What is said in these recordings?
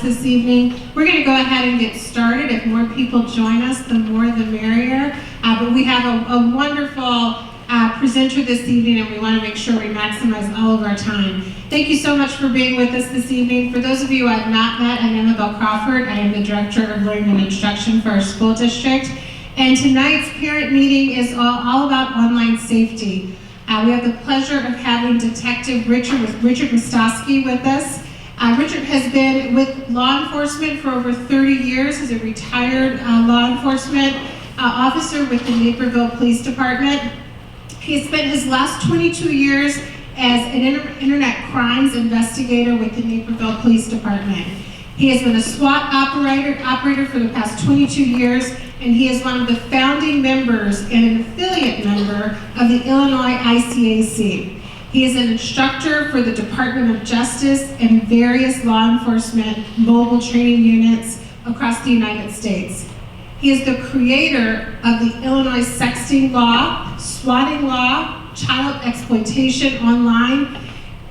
this evening. We're going to go ahead and get started. If more people join us, the more the merrier. But we have a wonderful presenter this evening, and we want to make sure we maximize all of our time. Thank you so much for being with us this evening. For those of you I've not met, I'm Annabelle Crawford. I am the Director of Learning and Instruction for our school district. And tonight's parent meeting is all about online safety. We have the pleasure of having Detective Richard Rostowski with us. Richard has been with law enforcement for over 30 years. He's a retired law enforcement officer with the Naperville Police Department. He has spent his last 22 years as an internet crimes investigator with the Naperville Police Department. He has been a SWAT operator for the past 22 years, and he is one of the founding members and an affiliate member of the Illinois ICAC. He is an instructor for the Department of Justice and various law enforcement mobile training units across the United States. He is the creator of the Illinois sexting law, swatting law, child exploitation online,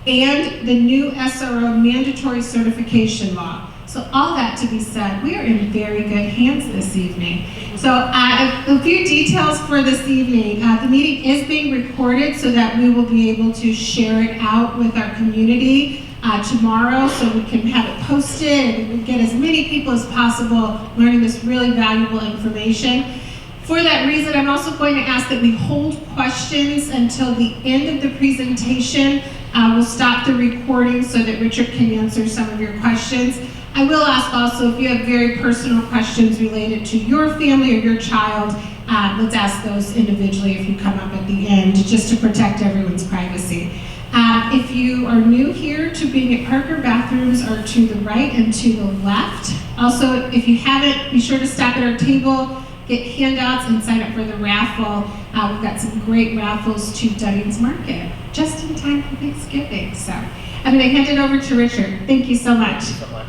and the new SRO mandatory certification law. So all that to be said, we are in very good hands this evening. So a few details for this evening. The meeting is being recorded so that we will be able to share it out with our community tomorrow, so we can have it posted and we can get as many people as possible learning this really valuable information. For that reason, I'm also going to ask that we hold questions until the end of the presentation. We'll stop the recording so that Richard can answer some of your questions. I will ask also, if you have very personal questions related to your family or your child, let's ask those individually if you come up at the end, just to protect everyone's privacy. If you are new here to being at Parker, bathrooms are to the right and to the left. Also, if you haven't, be sure to stop at our table, get handouts, and sign up for the raffle. We've got some great raffles to Dunning's Market, just in time for Thanksgiving. So I'm going to hand it over to Richard. Thank you so much. Thank you so much.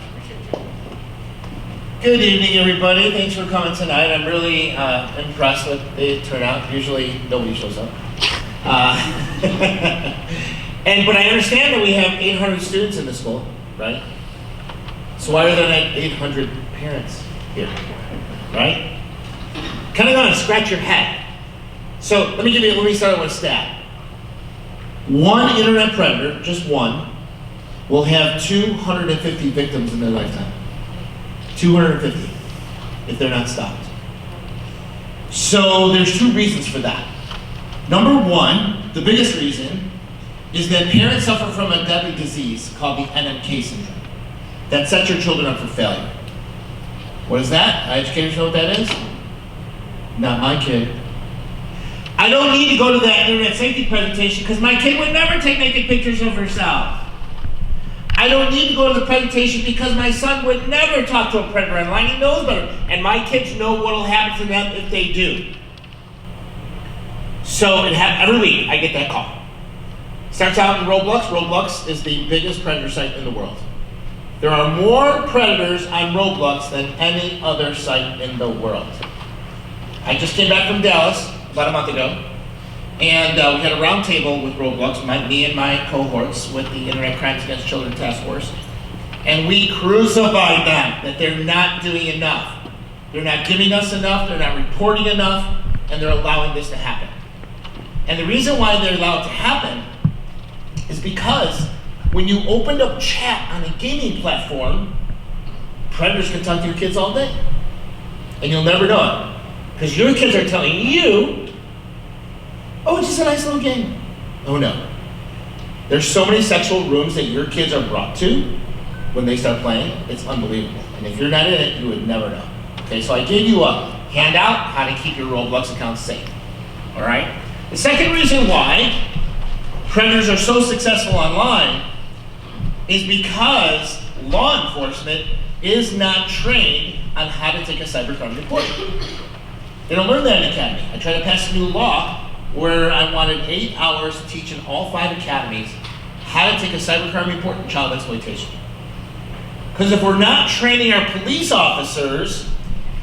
Good evening, everybody. Thanks for coming tonight. I'm really impressed with the turnout. Usually nobody shows up. But I understand that we have 800 students in the school, right? So why are there not 800 parents here, right? Kind of gonna scratch your head. So let me start with a stat. One internet predator, just one, will have 250 victims in their lifetime. 250, if they're not stopped. So there's two reasons for that. Number one, the biggest reason, is that parents suffer from a deadly disease called the NMK syndrome that sets your children up for failure. What is that? Educators know what that is? Not my kid. I don't need to go to that internet safety presentation because my kid would never take naked pictures of herself. I don't need to go to the presentation because my son would never talk to a predator online. He knows better. And my kids know what will happen to them if they do. So every week I get that call. Starts out in Roblox. Roblox is the biggest predator site in the world. There are more predators on Roblox than any other site in the world. I just came back from Dallas about a month ago. And we had a round table with Roblox, me and my cohorts with the Internet Crimes Against Children Task Force. And we crucified them that they're not doing enough. They're not giving us enough, they're not reporting enough, and they're allowing this to happen. And the reason why they allow it to happen is because when you opened up chat on a gaming platform, predators can talk to your kids all day. And you'll never know it. Because your kids are telling you, oh, it's just a nice little game. Oh no. There's so many sexual rooms that your kids are brought to when they start playing. It's unbelievable. And if you're not in it, you would never know. Okay, so I gave you a handout how to keep your Roblox account safe. All right? The second reason why predators are so successful online is because law enforcement is not trained on how to take a cybercrime report. They don't learn that in academy. I tried to pass a new law where I wanted 8 hours to teach in all 5 academies how to take a cybercrime report and child exploitation. Because if we're not training our police officers,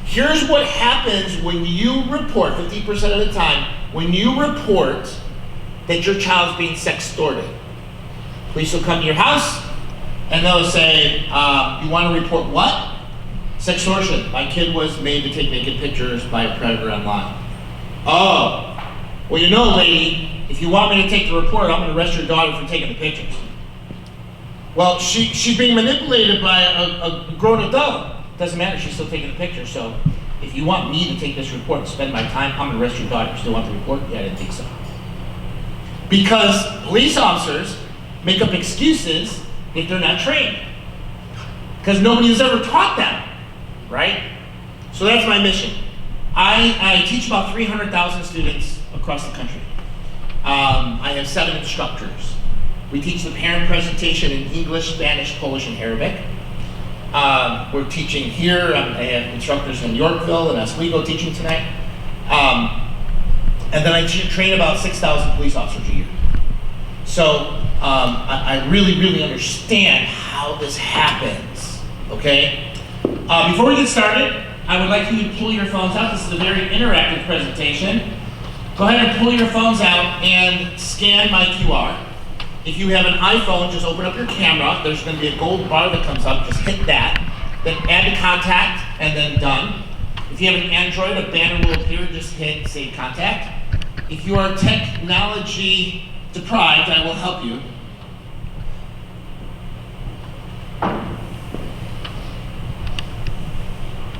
here's what happens when you report, 50% of the time, when you report that your child's being sextorted. Police will come to your house, And they'll say, you want to report what? Sextortion. My kid was made to take naked pictures by a predator online. Oh, well, you know, lady, if you want me to take the report, I'm going to arrest your daughter for taking the pictures. Well, she's being manipulated by a grown adult. Doesn't matter, she's still taking the picture. So if you want me to take this report and spend my time, I'm going to arrest your daughter. You still want the report? Yeah, I didn't think so. Because police officers make up excuses if they're not trained. Because nobody has ever taught them, right? So that's my mission. I teach about 300,000 students across the country. I have 7 instructors. We teach the parent presentation in English, Spanish, Polish, and Arabic. We're teaching here. I have instructors in Yorkville and Oswego teaching tonight. And then I train about 6,000 police officers a year. So I really, really understand how this happens, okay? Before we get started, I would like you to pull your phones out. This is a very interactive presentation. Go ahead and pull your phones out and scan my QR. If you have an iPhone, just open up your camera. There's going to be a gold bar that comes up. Just hit that. Then add to contact, and then done. If you have an Android, a banner will appear. Just hit save contact. If you are technology deprived, I will help you.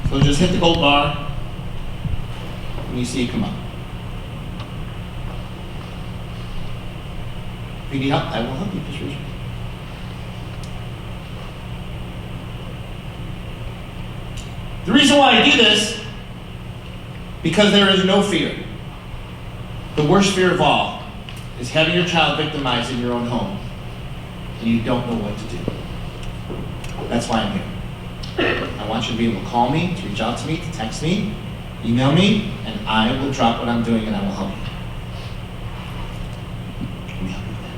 So just hit the gold bar, and you see it come up. If you need help, I will help you. Just raise your hand. The reason why I do this, because there is no fear. The worst fear of all is having your child victimized in your own home, and you don't know what to do. That's why I'm here. I want you to be able to call me, to reach out to me, to text me, email me, and I will drop what I'm doing and I will help you. Let me help you with that.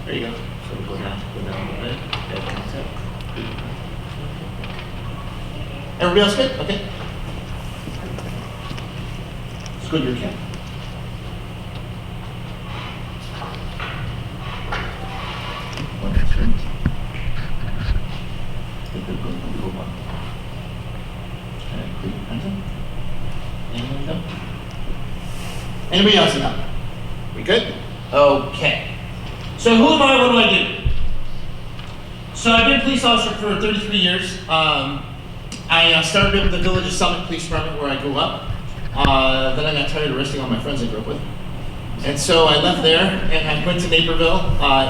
There you go. So go down a little bit. Everybody else good? Okay. Let's go to your camp. Anybody else enough? We good? Okay. So who am I? What do I do? So I've been a police officer for 33 years. I started with the Village of Summit Police Department where I grew up. Then I got tired of arresting all my friends I grew up with. And so I left there and I went to Naperville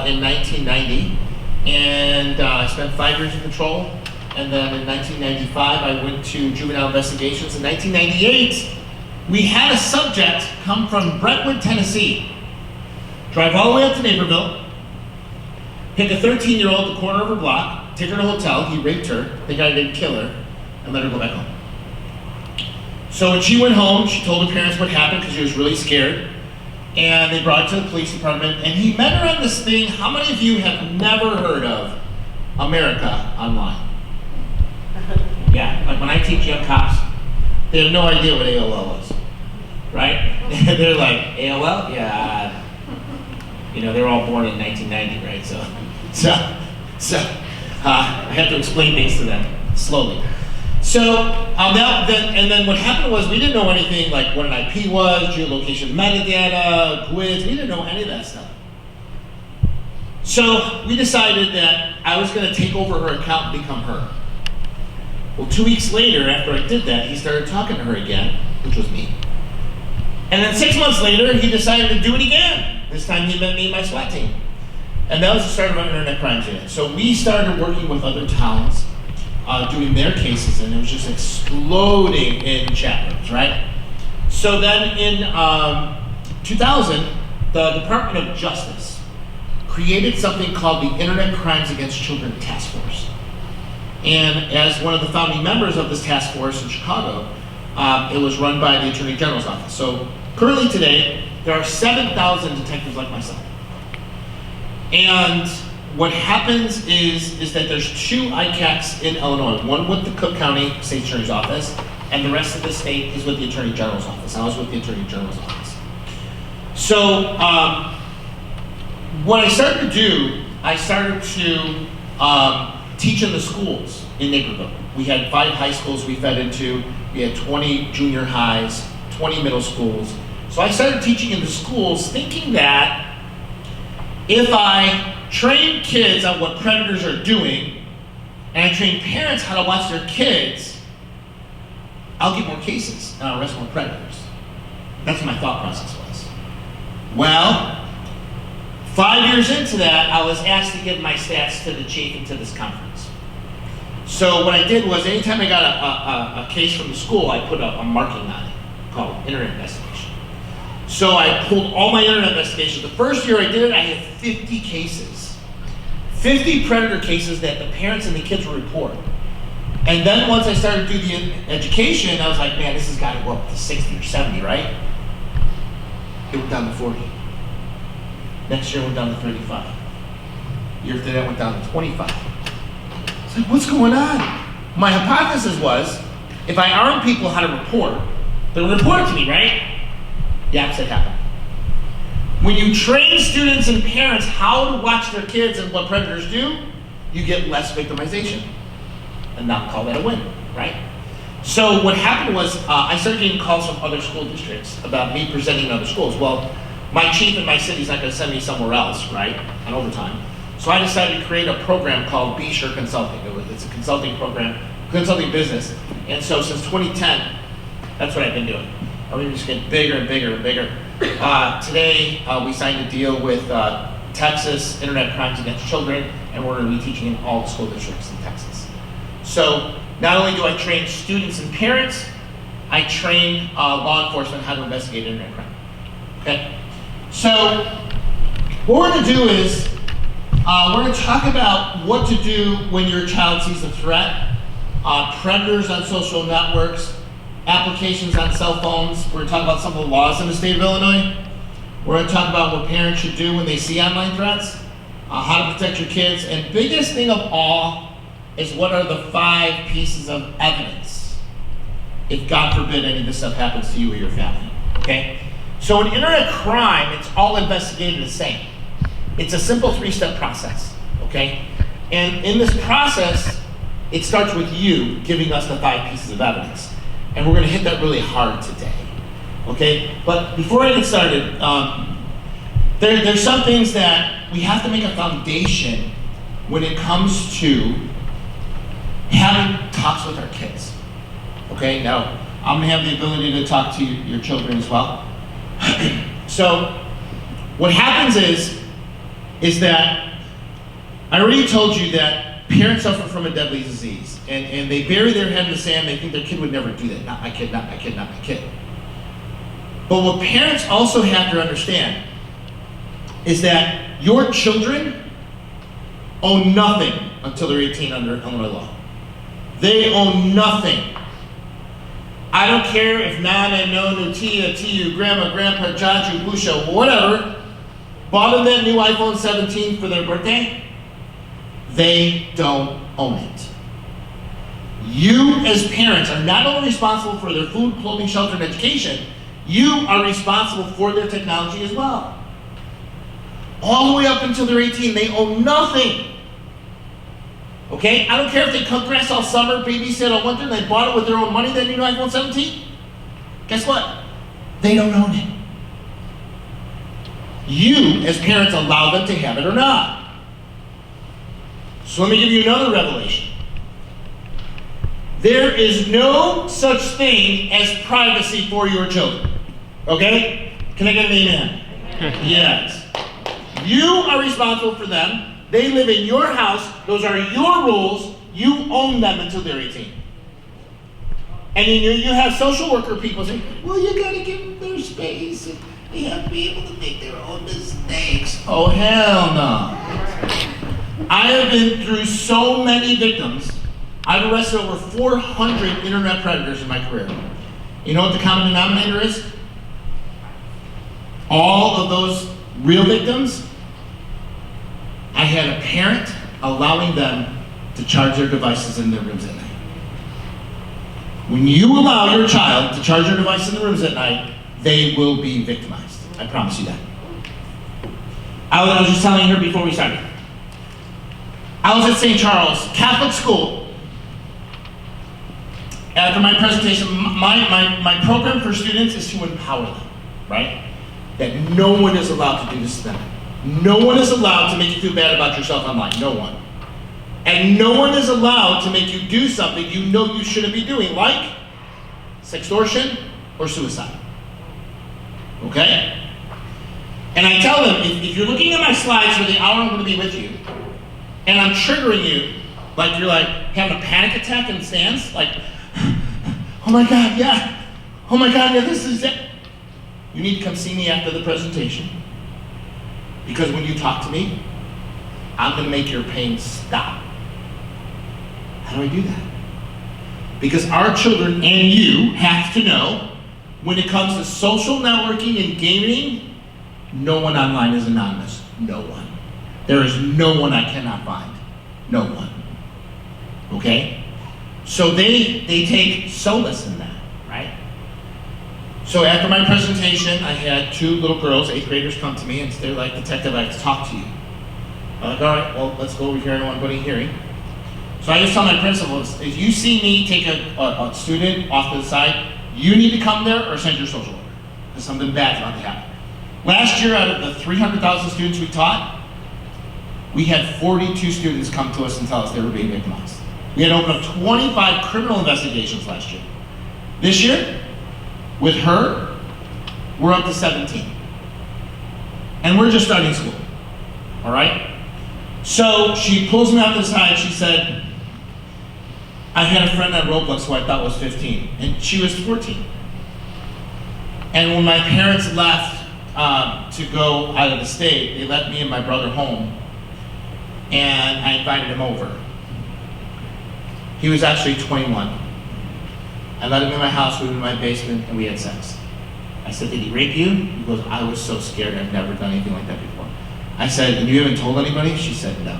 in 1990. And I spent 5 years in patrol. And then in 1995 I went to juvenile investigations. In 1998, we had a subject come from Brentwood, Tennessee. Drive all the way up to Naperville. Pick a 13-year-old at the corner of her block, take her to a hotel, he raped her, the guy didn't kill her, and let her go back home. So when she went home, she told her parents what happened because she was really scared, and they brought her to the police department, and he met her on this thing. How many of you have never heard of America Online? Yeah, like when I teach young cops, they have no idea what AOL is, right? They're like, AOL? Yeah. You know, they were all born in 1990, right? So I have to explain things to them slowly. So and then what happened was we didn't know anything like what an IP was, geolocation metadata, GWIDs. We didn't know any of that stuff. So we decided that I was going to take over her account and become her. Well, 2 weeks later, after I did that, he started talking to her again, which was me. And then 6 months later, he decided to do it again. This time he met me and my SWAT team. And that was the start of our internet crimes unit. So we started working with other towns, doing their cases, and it was just exploding in chat rooms, right? So then in 2000, the Department of Justice created something called the Internet Crimes Against Children Task Force. And as one of the founding members of this task force in Chicago, it was run by the Attorney General's office. So currently today, there are 7,000 detectives like myself. And what happens is that there's 2 ICACs in Illinois, one with the Cook County State Attorney's Office, and the rest of the state is with the Attorney General's Office. I was with the Attorney General's Office. So what I started to do, I started to teach in the schools in Naperville. We had 5 high schools we fed into. We had 20 junior highs, 20 middle schools. So I started teaching in the schools thinking that if I train kids on what predators are doing, and I train parents how to watch their kids, I'll get more cases and I'll arrest more predators. That's what my thought process was. Well, 5 years into that, I was asked to give my stats to the chief and to this conference. So what I did was, anytime I got a case from the school, I put a marking on it called internet investigation. So I pulled all my internet investigations. The first year I did it, I had 50 cases. 50 predator cases that the parents and the kids would report. And then once I started to do the education, I was like, man, this has got to go up to 60 or 70, right? It went down to 40. Next year it went down to 35. Year after that went down to 25. It's like, what's going on? My hypothesis was, if I arm people how to report, they'll report it to me, right? The opposite happened. When you train students and parents how to watch their kids and what predators do, you get less victimization. And not call that a win, right? So what happened was, I started getting calls from other school districts about me presenting in other schools. Well, my chief in my city is not going to send me somewhere else, right, on overtime. So I decided to create a program called Be Sure Consulting. It's a consulting program, consulting business. And so since 2010, that's what I've been doing. And we just get bigger and bigger and bigger. Today, we signed a deal with Texas Internet Crimes Against Children, and we're going to be teaching in all the school districts in Texas. So not only do I train students and parents, I train law enforcement how to investigate internet crime. Okay? So what we're going to do is we're going to talk about what to do when your child sees a threat, predators on social networks, applications on cell phones. We're going to talk about some of the laws in the state of Illinois. We're going to talk about what parents should do when they see online threats, how to protect your kids, and biggest thing of all is what are the 5 pieces of evidence if, God forbid, any of this stuff happens to you or your family, okay? So in internet crime, it's all investigated the same. It's a simple 3-step process, okay? And in this process, it starts with you giving us the 5 pieces of evidence. And we're gonna hit that really hard today, okay? But before I get started, there's some things that we have to make a foundation when it comes to having talks with our kids, okay? Now, I'm gonna have the ability to talk to your children as well. So, what happens is that I already told you that parents suffer from a deadly disease, and they bury their head in the sand. They think their kid would never do that. Not my kid, not my kid, not my kid. But what parents also have to understand is that your children own nothing until they're 18 under Illinois law. They own nothing. I don't care if Nana, Nonu, Tia, Tiu, Grandma, Grandpa, Jaju, Busha, whatever, bought them that new iPhone 17 for their birthday, they don't own it. You as parents are not only responsible for their food, clothing, shelter, and education, you are responsible for their technology as well. All the way up until they're 18, they own nothing. Okay? I don't care if they cut grass all summer, babysit all winter, and they bought it with their own money, that new iPhone 17. Guess what? They don't own it. You, as parents, allow them to have it or not. So let me give you another revelation. There is no such thing as privacy for your children. Okay? Can I get an amen? Yes. You are responsible for them. They live in your house. Those are your rules. You own them until they're 18. And then you have social worker people say, well, you gotta give them their space. And they have to be able to make their own mistakes. Oh, hell no. I have been through so many victims. I've arrested over 400 internet predators in my career. You know what the common denominator is? All of those real victims I had a parent allowing them to charge their devices in their rooms at night. When you allow your child to charge their device in the rooms at night, they will be victimized. I promise you that. I was just telling her before we started. I was at St. Charles Catholic School. After my presentation, my program for students is to empower them, right? That no one is allowed to do this to them. No one is allowed to make you feel bad about yourself online. No one. And no one is allowed to make you do something you know you shouldn't be doing, like sextortion or suicide. Okay? And I tell them, if you're looking at my slides for the hour I'm going to be with you, and I'm triggering you, like you're like having a panic attack in the stands, like, oh my God, yeah. Oh my God, yeah, this is it. You need to come see me after the presentation. Because when you talk to me, I'm going to make your pain stop. How do I do that? Because our children and you have to know, when it comes to social networking and gaming, no one online is anonymous. No one. There is no one I cannot find. No one. Okay? So they take solace in that, right? So after my presentation, I had 2 little girls, 8th graders, come to me and they're like, "Detective, I have to talk to you." I'm like, "All right, well, let's go over here. I don't want anybody hearing." So I just tell my principals, if you see me take a student off to the side, you need to come there or send your social worker, because something bad's about to happen. Last year, out of the 300,000 students we taught, we had 42 students come to us and tell us they were being victimized. We had opened up 25 criminal investigations last year. This year, with her, we're up to 17. And we're just starting school, all right? So she pulls me out to the side, she said, "I had a friend on Roblox who I thought was 15, and she was 14. And when my parents left to go out of the state, they let me and my brother home, and I invited him over. He was actually 21. I let him in my house, we went in my basement, and we had sex. I said, "Did he rape you?" He goes, "I was so scared, I've never done anything like that before." I said, "And you haven't told anybody?" She said, "No."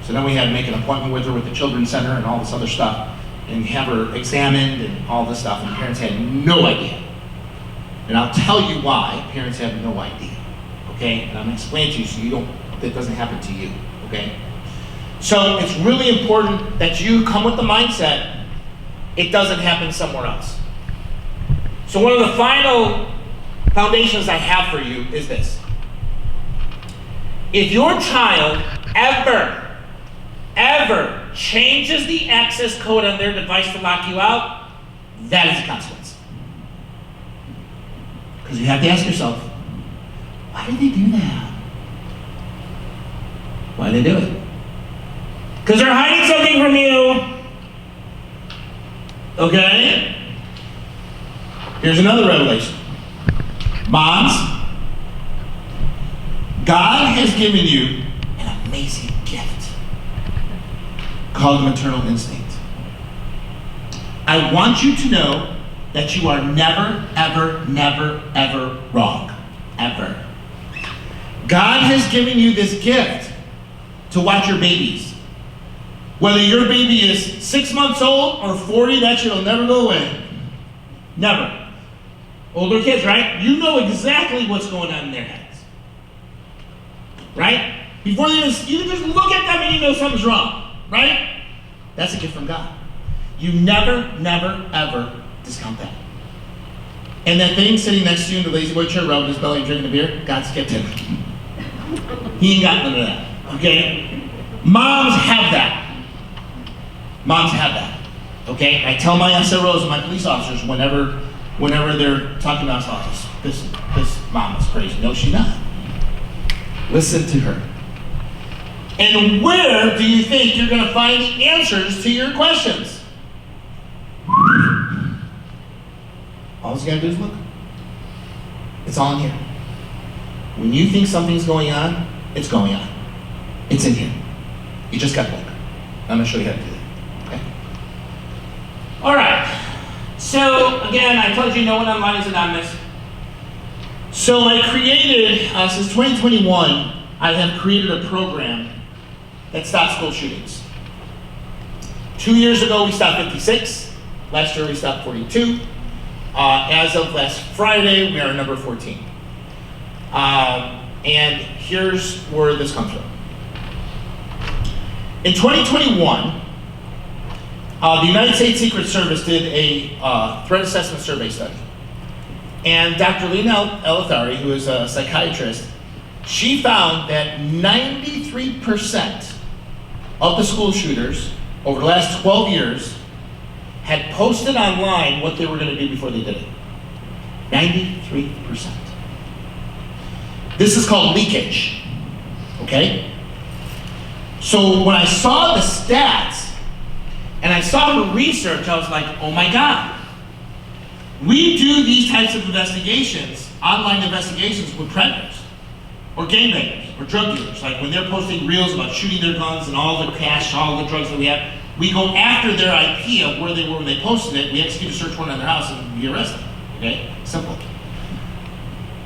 So then we had to make an appointment with her with the Children's Center and all this other stuff, and have her examined and all this stuff, and parents had no idea. And I'll tell you why parents have no idea, okay? And I'm gonna explain to you so that doesn't happen to you, okay? So it's really important that you come with the mindset it doesn't happen somewhere else. So one of the final foundations I have for you is this. If your child ever changes the access code on their device to lock you out, that is a consequence. Because you have to ask yourself, why did they do that? Why did they do it? Because they're hiding something from you. Okay? Here's another revelation. Moms, God has given you an amazing gift called maternal instinct. I want you to know that you are never, ever, never, ever wrong. Ever. God has given you this gift to watch your babies. Whether your baby is 6 months old or 40, that shit will never go away. Never. Older kids, right? You know exactly what's going on in their heads. Right? Before they even, you can just look at them and you know something's wrong. Right? That's a gift from God. You never, never, ever discount that. And that thing sitting next to you in the lazy boy chair, rubbing his belly and drinking a beer, God's gift him. He ain't got none of that. Okay? Moms have that. Moms have that. Okay? I tell my SROs and my police officers whenever they're talking about office, this mom is crazy. No, she's not. Listen to her. And where do you think you're going to find the answers to your questions? All you got to do is look. It's all in here. When you think something's going on, it's going on. It's in here. You just got to look. I'm going to show you how to do that. Okay? All right. So, again, I told you no one online is anonymous. So I created, since 2021, I have created a program that stops school shootings. 2 years ago, we stopped 56. Last year, we stopped 42. As of last Friday, we are number 14. And here's where this comes from. In 2021, the United States Secret Service did a threat assessment survey study. And Dr. Lena Elithari, who is a psychiatrist, she found that 93% of the school shooters over the last 12 years had posted online what they were going to do before they did it. 93%. This is called leakage, okay? So when I saw the stats and I saw the research, I was like, oh my God. We do these types of investigations, online investigations with predators or gangbangers or drug dealers. Like when they're posting reels about shooting their guns and all the cash, all the drugs that we have, we go after their IP of where they were when they posted it, we execute a search warrant on their house and we arrest them, okay? Simple.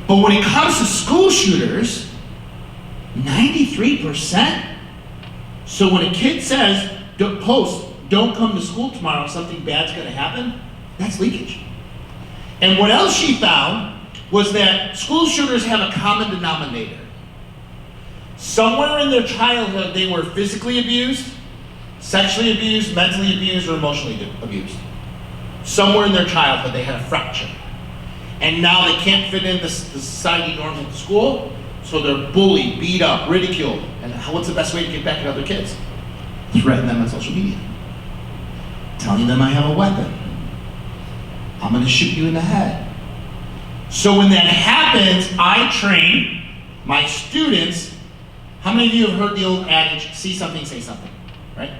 But when it comes to school shooters, 93%? So when a kid says, don't come to school tomorrow, something bad's gonna happen, that's leakage. And what else she found was that school shooters have a common denominator. Somewhere in their childhood, they were physically abused, sexually abused, mentally abused, or emotionally abused. Somewhere in their childhood, they had a fracture. And now they can't fit in the society norms of the school, so they're bullied, beat up, ridiculed. And what's the best way to get back at other kids? Threaten them on social media. Telling them I have a weapon. I'm gonna shoot you in the head. So when that happens, I train my students. How many of you have heard the old adage, see something, say something, right?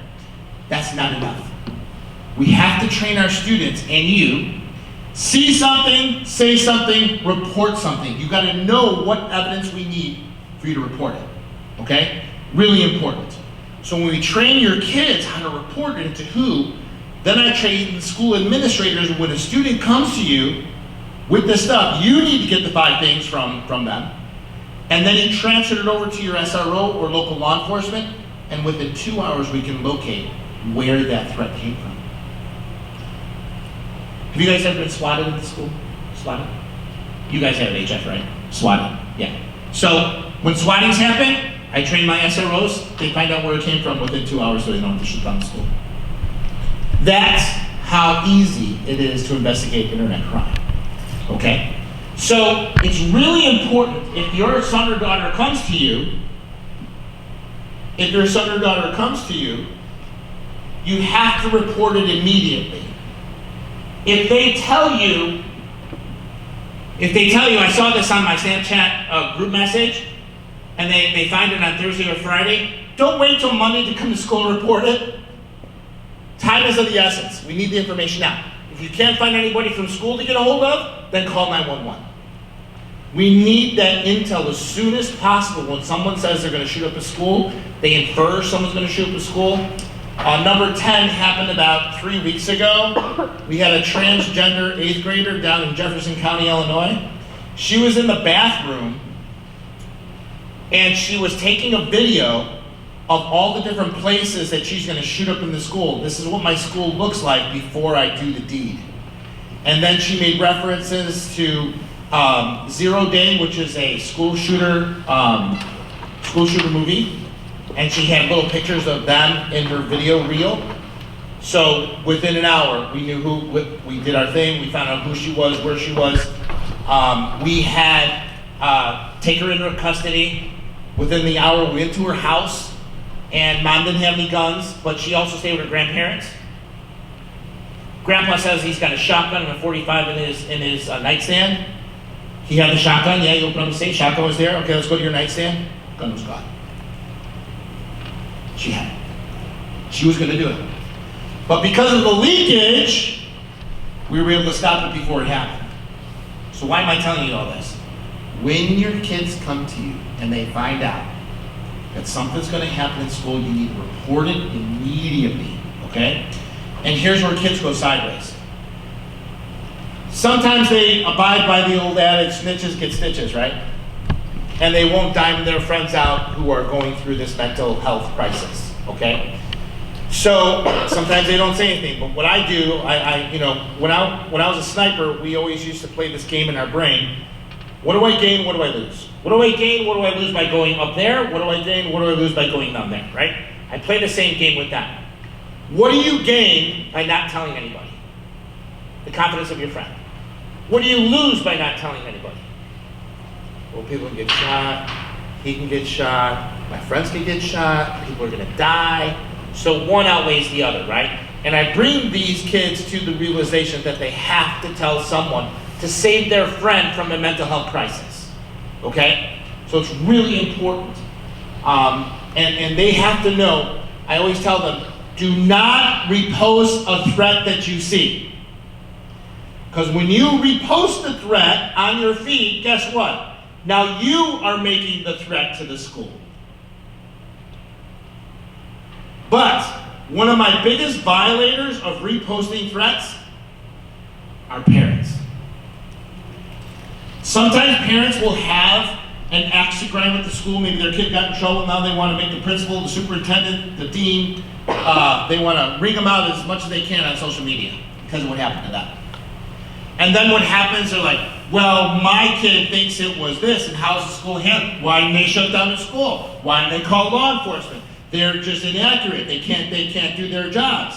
That's not enough. We have to train our students and you, see something, say something, report something. You gotta know what evidence we need for you to report it, okay? Really important. So when we train your kids how to report it and to who, then I train the school administrators. When a student comes to you with this stuff, you need to get the 5 things from them. And then you transfer it over to your SRO or local law enforcement, and within 2 hours we can locate where that threat came from. Have you guys ever been swatted at the school? Swatted? You guys have an HF, right? Swatted, yeah. So when swattings happen, I train my SROs, they find out where it came from within 2 hours so they don't have to shut down the school. That's how easy it is to investigate internet crime, okay? So it's really important if your son or daughter comes to you, you have to report it immediately. If they tell you, I saw this on my Snapchat group message, and they find it on Thursday or Friday, don't wait till Monday to come to school and report it. Time is of the essence. We need the information now. If you can't find anybody from school to get a hold of, then call 911. We need that intel as soon as possible. When someone says they're going to shoot up a school, they infer someone's going to shoot up a school. Number 10 happened about 3 weeks ago. We had a transgender 8th grader down in Jefferson County, Illinois. She was in the bathroom, and she was taking a video of all the different places that she's going to shoot up in the school. This is what my school looks like before I do the deed. And then she made references to 0 Day, which is a school shooter movie. And she had little pictures of them in her video reel. So within an hour, we knew we did our thing. We found out who she was, where she was. We had take her into custody. Within the hour, we went to her house. And Mom didn't have any guns, but she also stayed with her grandparents. Grandpa says he's got a shotgun and a 45 in his nightstand. He had the shotgun, yeah, you open up the safe, shotgun was there. Okay, let's go to your nightstand. Gun was gone. She had it. She was gonna do it. But because of the leakage, we were able to stop it before it happened. So why am I telling you all this? When your kids come to you and they find out that something's going to happen in school, you need to report it immediately, okay? And here's where kids go sideways. Sometimes they abide by the old adage, snitches get stitches, right? and they won't dime their friends out who are going through this mental health crisis, okay? So sometimes they don't say anything, but what I do, when I was a sniper, we always used to play this game in our brain. What do I gain, what do I lose? What do I gain, what do I lose by going up there? What do I gain, what do I lose by going down there, right? I play the same game with that. What do you gain by not telling anybody? The confidence of your friend. What do you lose by not telling anybody? Well, people can get shot, he can get shot, my friends can get shot, people are gonna die. So one outweighs the other, right? And I bring these kids to the realization that they have to tell someone to save their friend from a mental health crisis, okay? So it's really important. And they have to know, I always tell them, do not repost a threat that you see. Because when you repost the threat on your feed, guess what? Now you are making the threat to the school. But one of my biggest violators of reposting threats are parents. Sometimes parents will have an axe to grind with the school. Maybe their kid got in trouble, now they want to make the principal, the superintendent, the dean, they want to wring them out as much as they can on social media because of what happened to them. And then what happens, they're like, well, my kid thinks it was this, and how's the school handled? Why didn't they shut down the school? Why didn't they call law enforcement? They're just inaccurate. They can't do their jobs.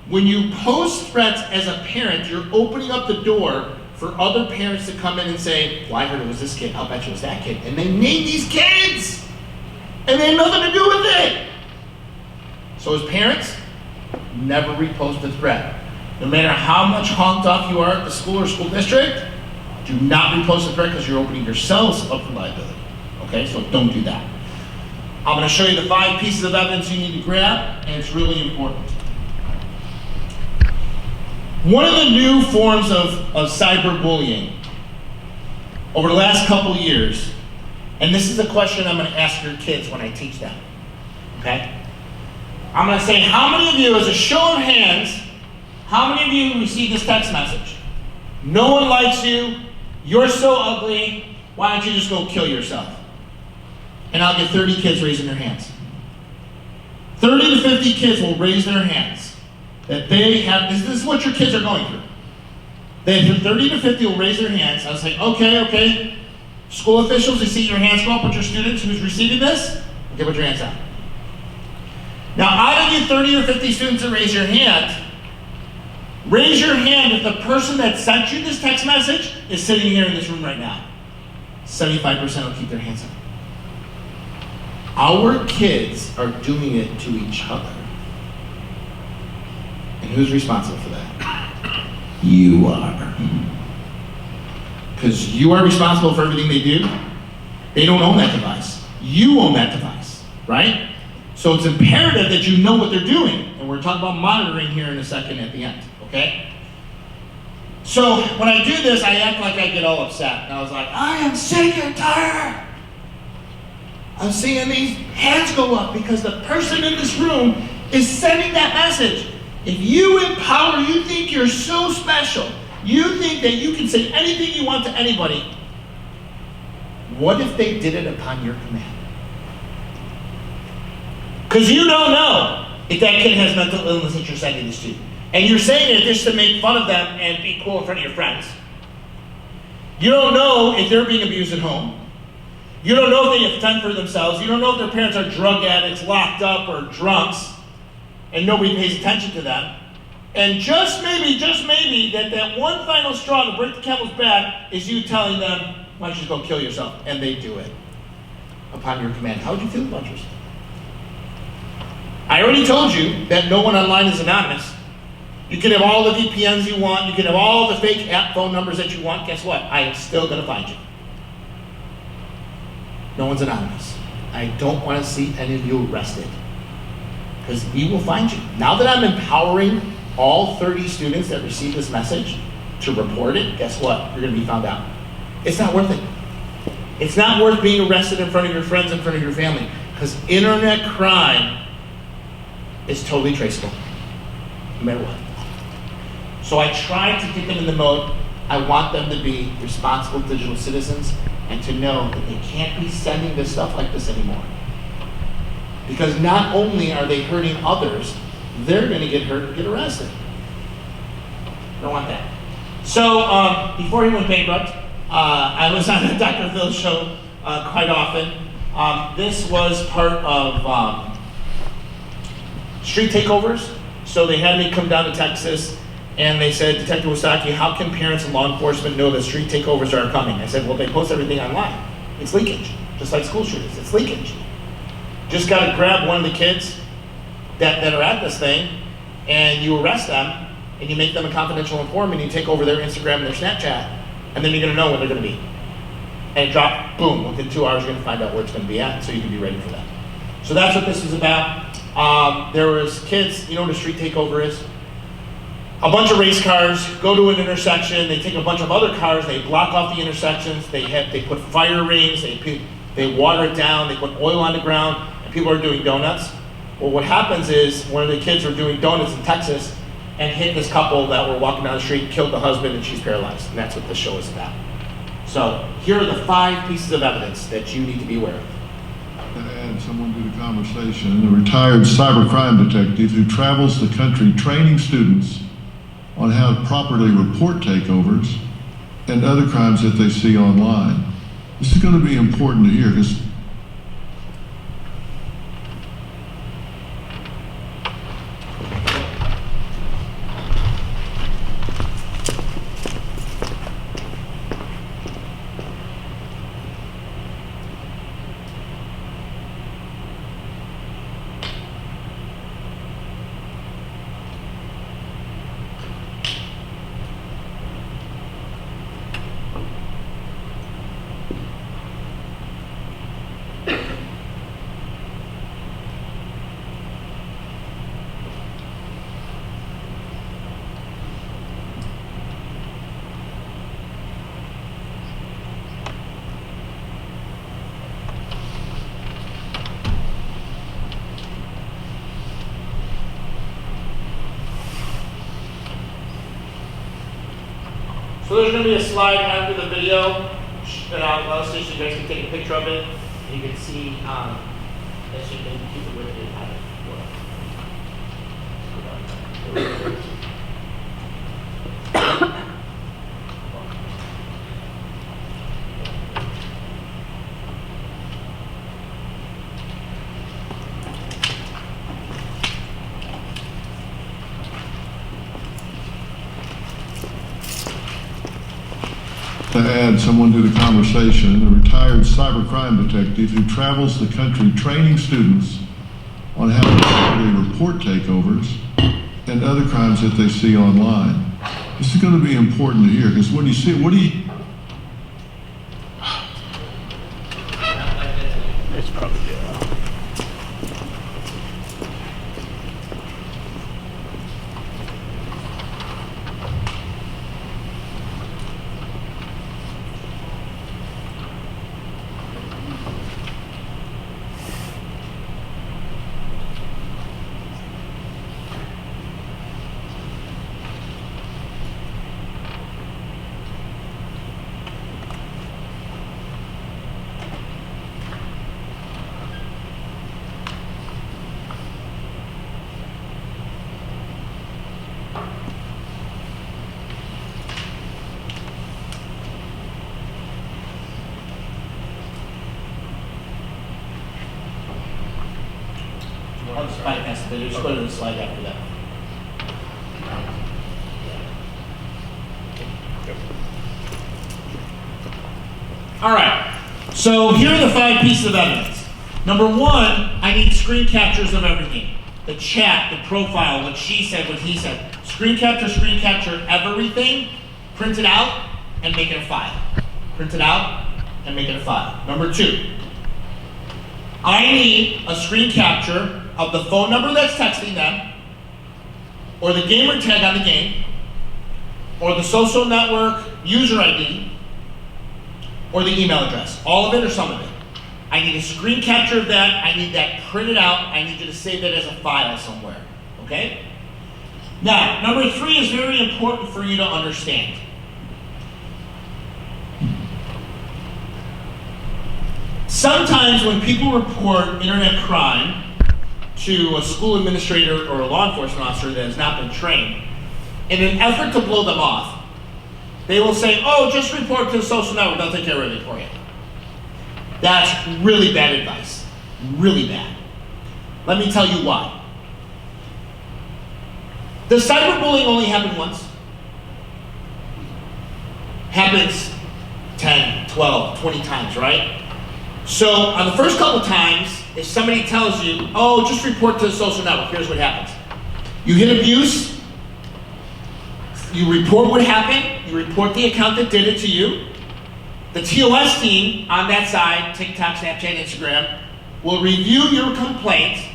When you post threats as a parent, you're opening up the door for other parents to come in and say, well, I heard it was this kid, I'll bet you it was that kid. And they name these kids, and they have nothing to do with it. So as parents, never repost a threat. No matter how much honked off you are at the school or school district, do not repost a threat because you're opening yourselves up for liability. Okay, so don't do that. I'm going to show you the 5 pieces of evidence you need to grab, and it's really important. One of the new forms of cyberbullying over the last couple years, and this is a question I'm going to ask your kids when I teach them, okay? I'm going to say, how many of you, as a show of hands, how many of you received this text message? No one likes you, you're so ugly, why don't you just go kill yourself? And I'll get 30 kids raising their hands. 30 to 50 kids will raise their hands that they have, this is what your kids are going through. Then 30 to 50 will raise their hands. I was like, okay. School officials, you see your hands go up with your students who's receiving this? Okay, put your hands down. Now, out of you 30 or 50 students that raise your hand if the person that sent you this text message is sitting here in this room right now. 75% will keep their hands up. Our kids are doing it to each other. And who's responsible for that? You are. Because you are responsible for everything they do. They don't own that device. You own that device, right? So it's imperative that you know what they're doing. And we're talking about monitoring here in a second at the end, okay? So when I do this, I act like I get all upset. And I was like, I am sick and tired. I'm seeing these hands go up because the person in this room is sending that message. If you empower, you think you're so special, you think that you can say anything you want to anybody, what if they did it upon your command? Because you don't know if that kid has mental illness that you're sending this to. And you're saying it just to make fun of them and be cool in front of your friends. You don't know if they're being abused at home. You don't know if they have time for themselves. You don't know if their parents are drug addicts, locked up, or drunks, and nobody pays attention to them. And just maybe, that one final straw to break the camel's back is you telling them, why don't you just go kill yourself? And they do it upon your command. How would you feel about yourself? I already told you that no one online is anonymous. You can have all the VPNs you want. You can have all the fake app phone numbers that you want. Guess what? I am still going to find you. No one's anonymous. I don't want to see any of you arrested. Because we will find you. Now that I'm empowering all 30 students that receive this message to report it, guess what? You're going to be found out. It's not worth it. It's not worth being arrested in front of your friends, in front of your family. Because internet crime is totally traceable. No matter what. So I try to get them in the mode, I want them to be responsible digital citizens, and to know that they can't be sending this stuff like this anymore. Because not only are they hurting others, they're going to get hurt and get arrested. I don't want that. So before he went bankrupt, I was on the Dr. Phil show quite often. This was part of street takeovers. So they had me come down to Texas, and they said, Detective Wistocki, how can parents and law enforcement know that street takeovers are coming? I said, well, they post everything online. It's leakage, just like school shootings. It's leakage. Just got to grab one of the kids that are at this thing, and you arrest them, and you make them a confidential informant, and you take over their Instagram and their Snapchat, and then you're going to know where they're going to be. And it dropped, boom, within 2 hours you're going to find out where it's going to be at, so you can be ready for that. So that's what this is about. There was kids, you know what a street takeover is? A bunch of race cars go to an intersection, they take a bunch of other cars, they block off the intersections, they put fire rings, they water it down, they put oil on the ground, and people are doing donuts. Well, what happens is one of the kids were doing donuts in Texas and hit this couple that were walking down the street, killed the husband, and she's paralyzed. And that's what this show is about. So here are the 5 pieces of evidence that you need to be aware of. To add someone to the conversation, a retired cybercrime detective who travels the country training students on how to properly report takeovers and other crimes that they see online. This is going to be important to hear because So there's going to be a slide after the video that I'll see so you guys can take a picture of it. And you can see, as you can keep it with it. to add someone to the conversation, a retired cybercrime detective who travels the country training students on how to properly report takeovers and other crimes that they see online. This is going to be important to hear because when you see, what do you, It's probably I'll just bypass the video, just go to the slide after that. All right, so here are the 5 pieces of evidence. Number 1, I need screen captures of everything. The chat, the profile, what she said, what he said. Screen capture everything, print it out, and make it a file. Print it out, and make it a file. Number 2, I need a screen capture of the phone number that's texting them, or the gamer tag on the game, or the social network user ID, or the email address. All of it or some of it. I need a screen capture of that. I need that printed out. I need you to save that as a file somewhere. Okay? Now, number 3 is very important for you to understand. Sometimes when people report internet crime to a school administrator or a law enforcement officer that has not been trained, in an effort to blow them off, they will say, oh, just report to the social network, they'll take care of everything for you. That's really bad advice, really bad. Let me tell you why. Does cyberbullying only happen once? Happens 10, 12, 20 times, right? So on the first couple times, if somebody tells you, oh, just report to the social network, here's what happens. You hit abuse, you report what happened, you report the account that did it to you. The TOS team on that side, TikTok, Snapchat, Instagram, will review your complaint,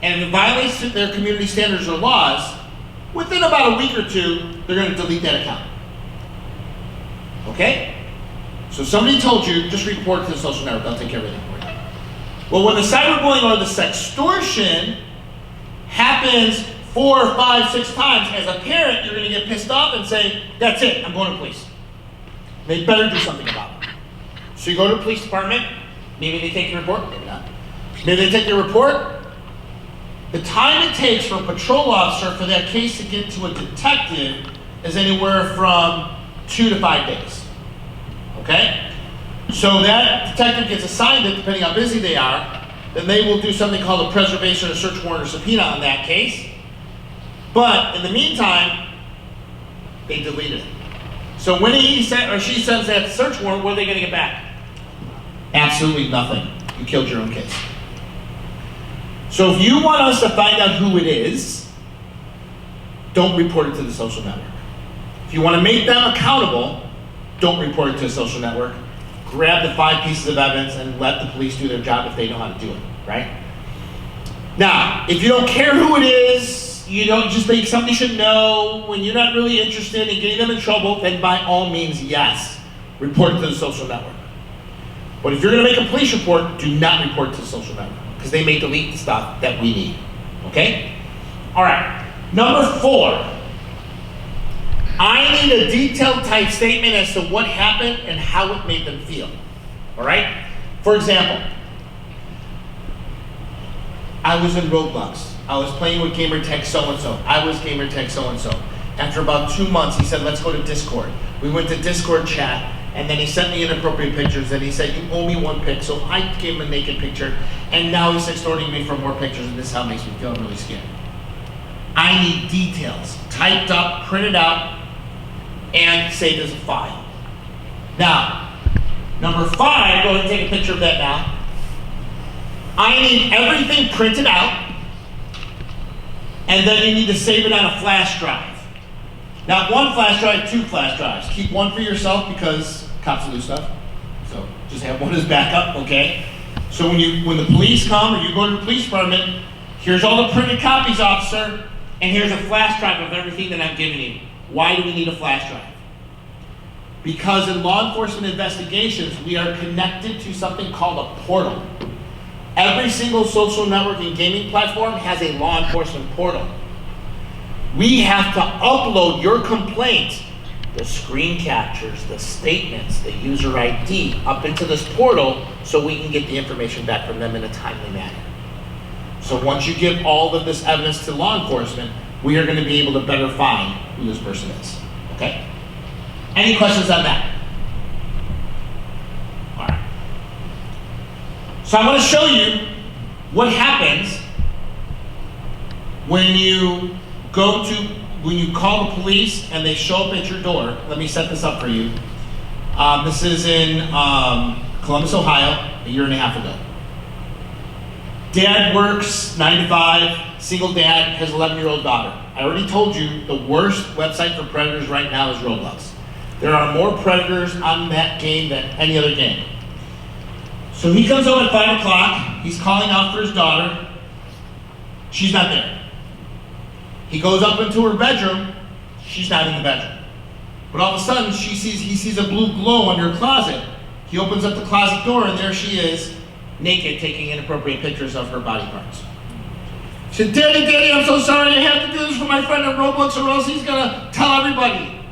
and if it violates their community standards or laws, within about a week or two, they're going to delete that account. Okay? So somebody told you, just report to the social network, they'll take care of everything for you. Well, when the cyberbullying or the sextortion happens 4, 5, 6 times, as a parent, you're going to get pissed off and say, that's it, I'm going to police. They better do something about it. So you go to the police department, maybe they take your report, maybe not. Maybe they take your report. The time it takes for a patrol officer for that case to get to a detective is anywhere from 2 to 5 days. Okay? So that detective gets assigned it, depending how busy they are, then they will do something called a preservation or search warrant or subpoena on that case. But in the meantime, they delete it. So when he or she sends that search warrant, what are they going to get back? Absolutely nothing. You killed your own case. So if you want us to find out who it is, don't report it to the social network. If you want to make them accountable, don't report it to a social network. Grab the 5 pieces of evidence and let the police do their job if they know how to do it, right? Now, if you don't care who it is, you don't just think somebody should know, when you're not really interested in getting them in trouble, then by all means, yes, report it to the social network. But if you're going to make a police report, do not report to the social network, because they may delete the stuff that we need, okay? All right, number 4. I need a detailed type statement as to what happened and how it made them feel, all right? For example, I was in Roblox. I was playing with gamertag so-and-so. I was gamertag so-and-so. After about 2 months, he said, let's go to Discord. We went to Discord chat, and then he sent me inappropriate pictures, and he said, you owe me 1 pic, so I gave him a naked picture, and now he's extorting me for more pictures, and this is how it makes me feel. I'm really scared. I need details, typed up, printed out, and saved as a file. Now, number 5, go ahead and take a picture of that now. I need everything printed out, and then you need to save it on a flash drive. Not 1 flash drive, 2 flash drives. Keep 1 for yourself because cops will do stuff. So just have 1 as backup, okay? So when the police come or you go to the police department, here's all the printed copies, officer, and here's a flash drive of everything that I'm giving you. Why do we need a flash drive? Because in law enforcement investigations, we are connected to something called a portal. Every single social networking gaming platform has a law enforcement portal. We have to upload your complaint, the screen captures, the statements, the user ID, up into this portal so we can get the information back from them in a timely manner. So once you give all of this evidence to law enforcement, we are going to be able to better find who this person is, okay? Any questions on that? All right. So I want to show you what happens when you call the police and they show up at your door. Let me set this up for you. This is in Columbus, Ohio, a year and a half ago. Dad works 9 to 5, single dad, has an 11-year-old daughter. I already told you the worst website for predators right now is Roblox. There are more predators on that game than any other game. So he comes home at 5 o'clock, he's calling out for his daughter. She's not there. He goes up into her bedroom, she's not in the bedroom. But all of a sudden, he sees a blue glow under her closet. He opens up the closet door and there she is, naked, taking inappropriate pictures of her body parts. She said, Daddy, I'm so sorry, I have to do this for my friend at Roblox or else he's gonna tell everybody.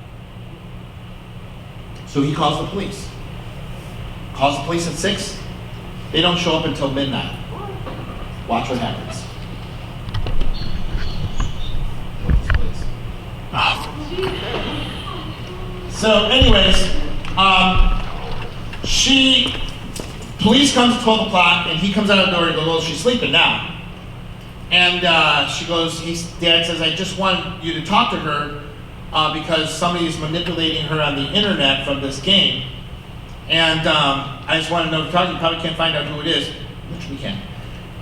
So he calls the police. Calls the police at 6. They don't show up until midnight. Watch what happens. So anyways, police comes at 12 o'clock and he comes out of the door and goes, well, she's sleeping now. And she goes, Dad says, I just want you to talk to her because somebody's manipulating her on the internet from this game. And I just want to know, you probably can't find out who it is, which we can.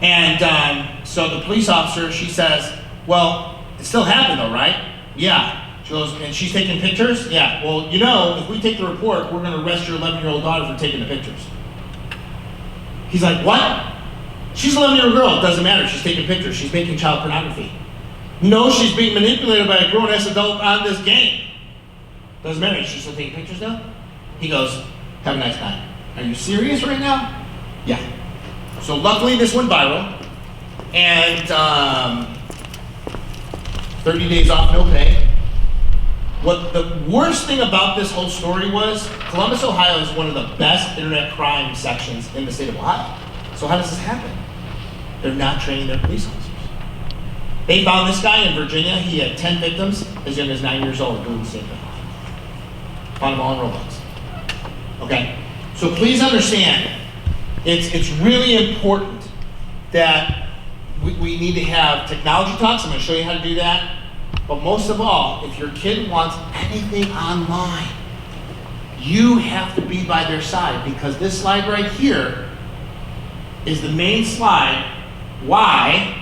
And so the police officer, she says, well, it still happened though, right? Yeah. She goes, and she's taking pictures? Yeah. Well, you know, if we take the report, we're going to arrest your 11-year-old daughter for taking the pictures. He's like, what? She's an 11-year-old girl. It doesn't matter. She's taking pictures. She's making child pornography. No, she's being manipulated by a grown-ass adult on this game. Doesn't matter. She's still taking pictures now? He goes, have a nice night. Are you serious right now? Yeah. So luckily this went viral. And 30 days off, no pay. What the worst thing about this whole story was, Columbus, Ohio is one of the best internet crime sections in the state of Ohio. So how does this happen? They're not training their police officers. They found this guy in Virginia. He had 10 victims as young as 9 years old doing the same thing. Found them all in Roblox. Okay? So please understand, it's really important that we need to have technology talks. I'm going to show you how to do that. But most of all, if your kid wants anything online, you have to be by their side, because this slide right here is the main slide why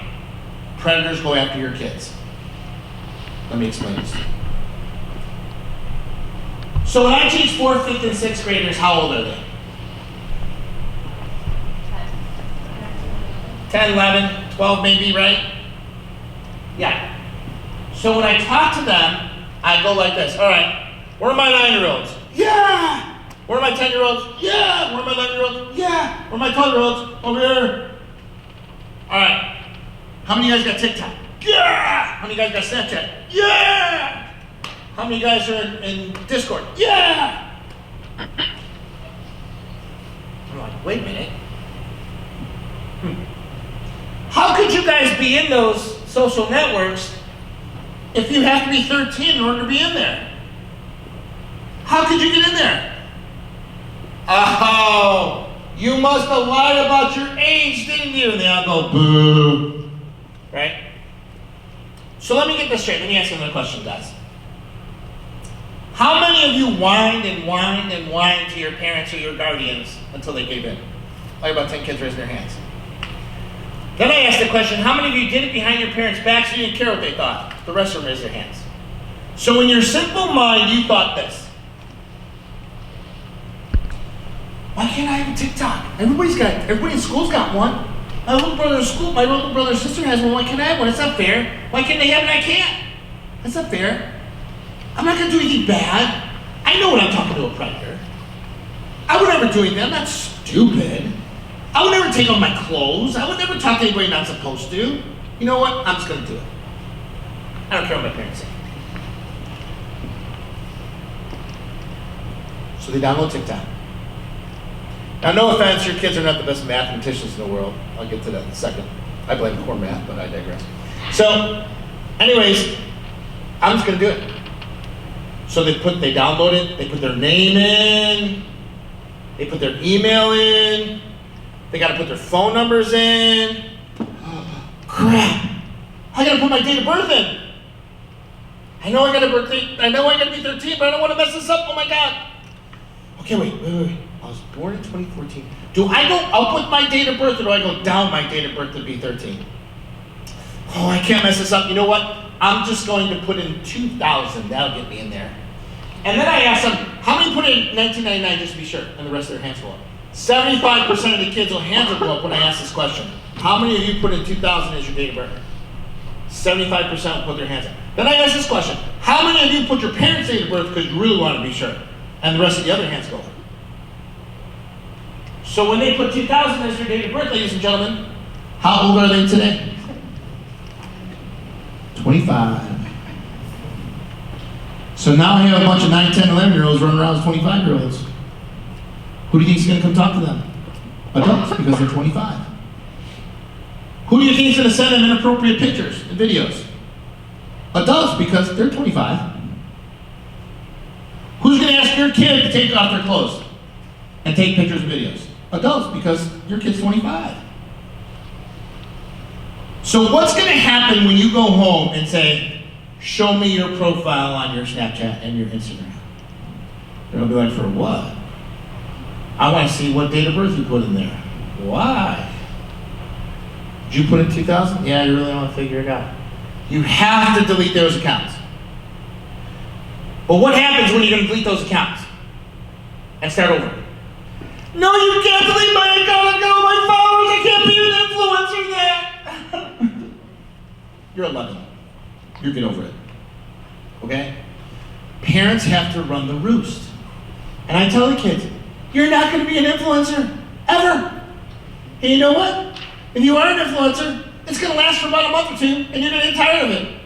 predators go after your kids. Let me explain this. So when I teach 4th, 5th, and 6th graders, how old are they? 10, 11, 12 maybe, right? Yeah. So when I talk to them, I go like this. All right, where are my 9-year-olds? Yeah! Where are my 10-year-olds? Yeah! Where are my 11-year-olds? Yeah! Where are my 12-year-olds? Over here. All right. How many of you guys got TikTok? Yeah! How many of you guys got Snapchat? Yeah! How many of you guys are in Discord? Yeah! I'm like, wait a minute. How could you guys be in those social networks if you have to be 13 in order to be in there? How could you get in there? Oh, you must have lied about your age, didn't you? And they all go, boo. Right? So let me get this straight. Let me ask you another question, guys. How many of you whined and whined and whined to your parents or your guardians until they gave in? Like about 10 kids raising their hands. Then I asked the question, how many of you did it behind your parents' backs so you didn't care what they thought? The rest of them raised their hands. So in your simple mind, you thought this. Why can't I have a TikTok? Everybody in school's got one. My little brother in school, my little brother and sister has one. Why can't I have one? It's not fair. Why can't they have it and I can't? That's not fair. I'm not gonna do anything bad. I know when I'm talking to a predator. I would never do anything. I'm not stupid. I would never take off my clothes. I would never talk to anybody not supposed to. You know what? I'm just gonna do it. I don't care what my parents say. So they download TikTok. Now, no offense, your kids are not the best mathematicians in the world. I'll get to that in a second. I blame core math, but I digress. So, anyways, I'm just gonna do it. So they download it, they put their name in, they put their email in, they gotta put their phone numbers in. Crap, I gotta put my date of birth in. I know I gotta be 13, but I don't wanna mess this up, oh my God. Okay, wait. I was born in 2014. Do I go up with my date of birth or do I go down my date of birth to be 13? Oh, I can't mess this up. You know what? I'm just going to put in 2000. That'll get me in there. And then I asked them, how many put in 1999 just to be sure? And the rest of their hands go up. 75% of the kids' hands will go up when I ask this question. How many of you put in 2000 as your date of birth? 75% will put their hands up. Then I ask this question. How many of you put your parents' date of birth because you really want to be sure? And the rest of the other hands go up. So when they put 2000 as their date of birth, ladies and gentlemen, how old are they today? 25. So now I have a bunch of 9, 10, 11-year-olds running around as 25-year-olds. Who do you think is going to come talk to them? Adults, because they're 25. Who do you think is going to send them inappropriate pictures and videos? Adults, because they're 25. Who's going to ask your kid to take off their clothes and take pictures and videos? Adults, because your kid's 25. So what's going to happen when you go home and say, show me your profile on your Snapchat and your Instagram? They're going to be like, for what? I want to see what date of birth you put in there. Why? Did you put in 2000? Yeah, you really want to figure it out. You have to delete those accounts. But what happens when you're going to delete those accounts and start over? No, you can't delete my account. I got all my followers. I can't be an influencer there. You're 11. You get over it. Okay? Parents have to run the roost. And I tell the kids, you're not going to be an influencer, ever. And you know what? If you are an influencer, it's going to last for about a month or two, and you're going to get tired of it.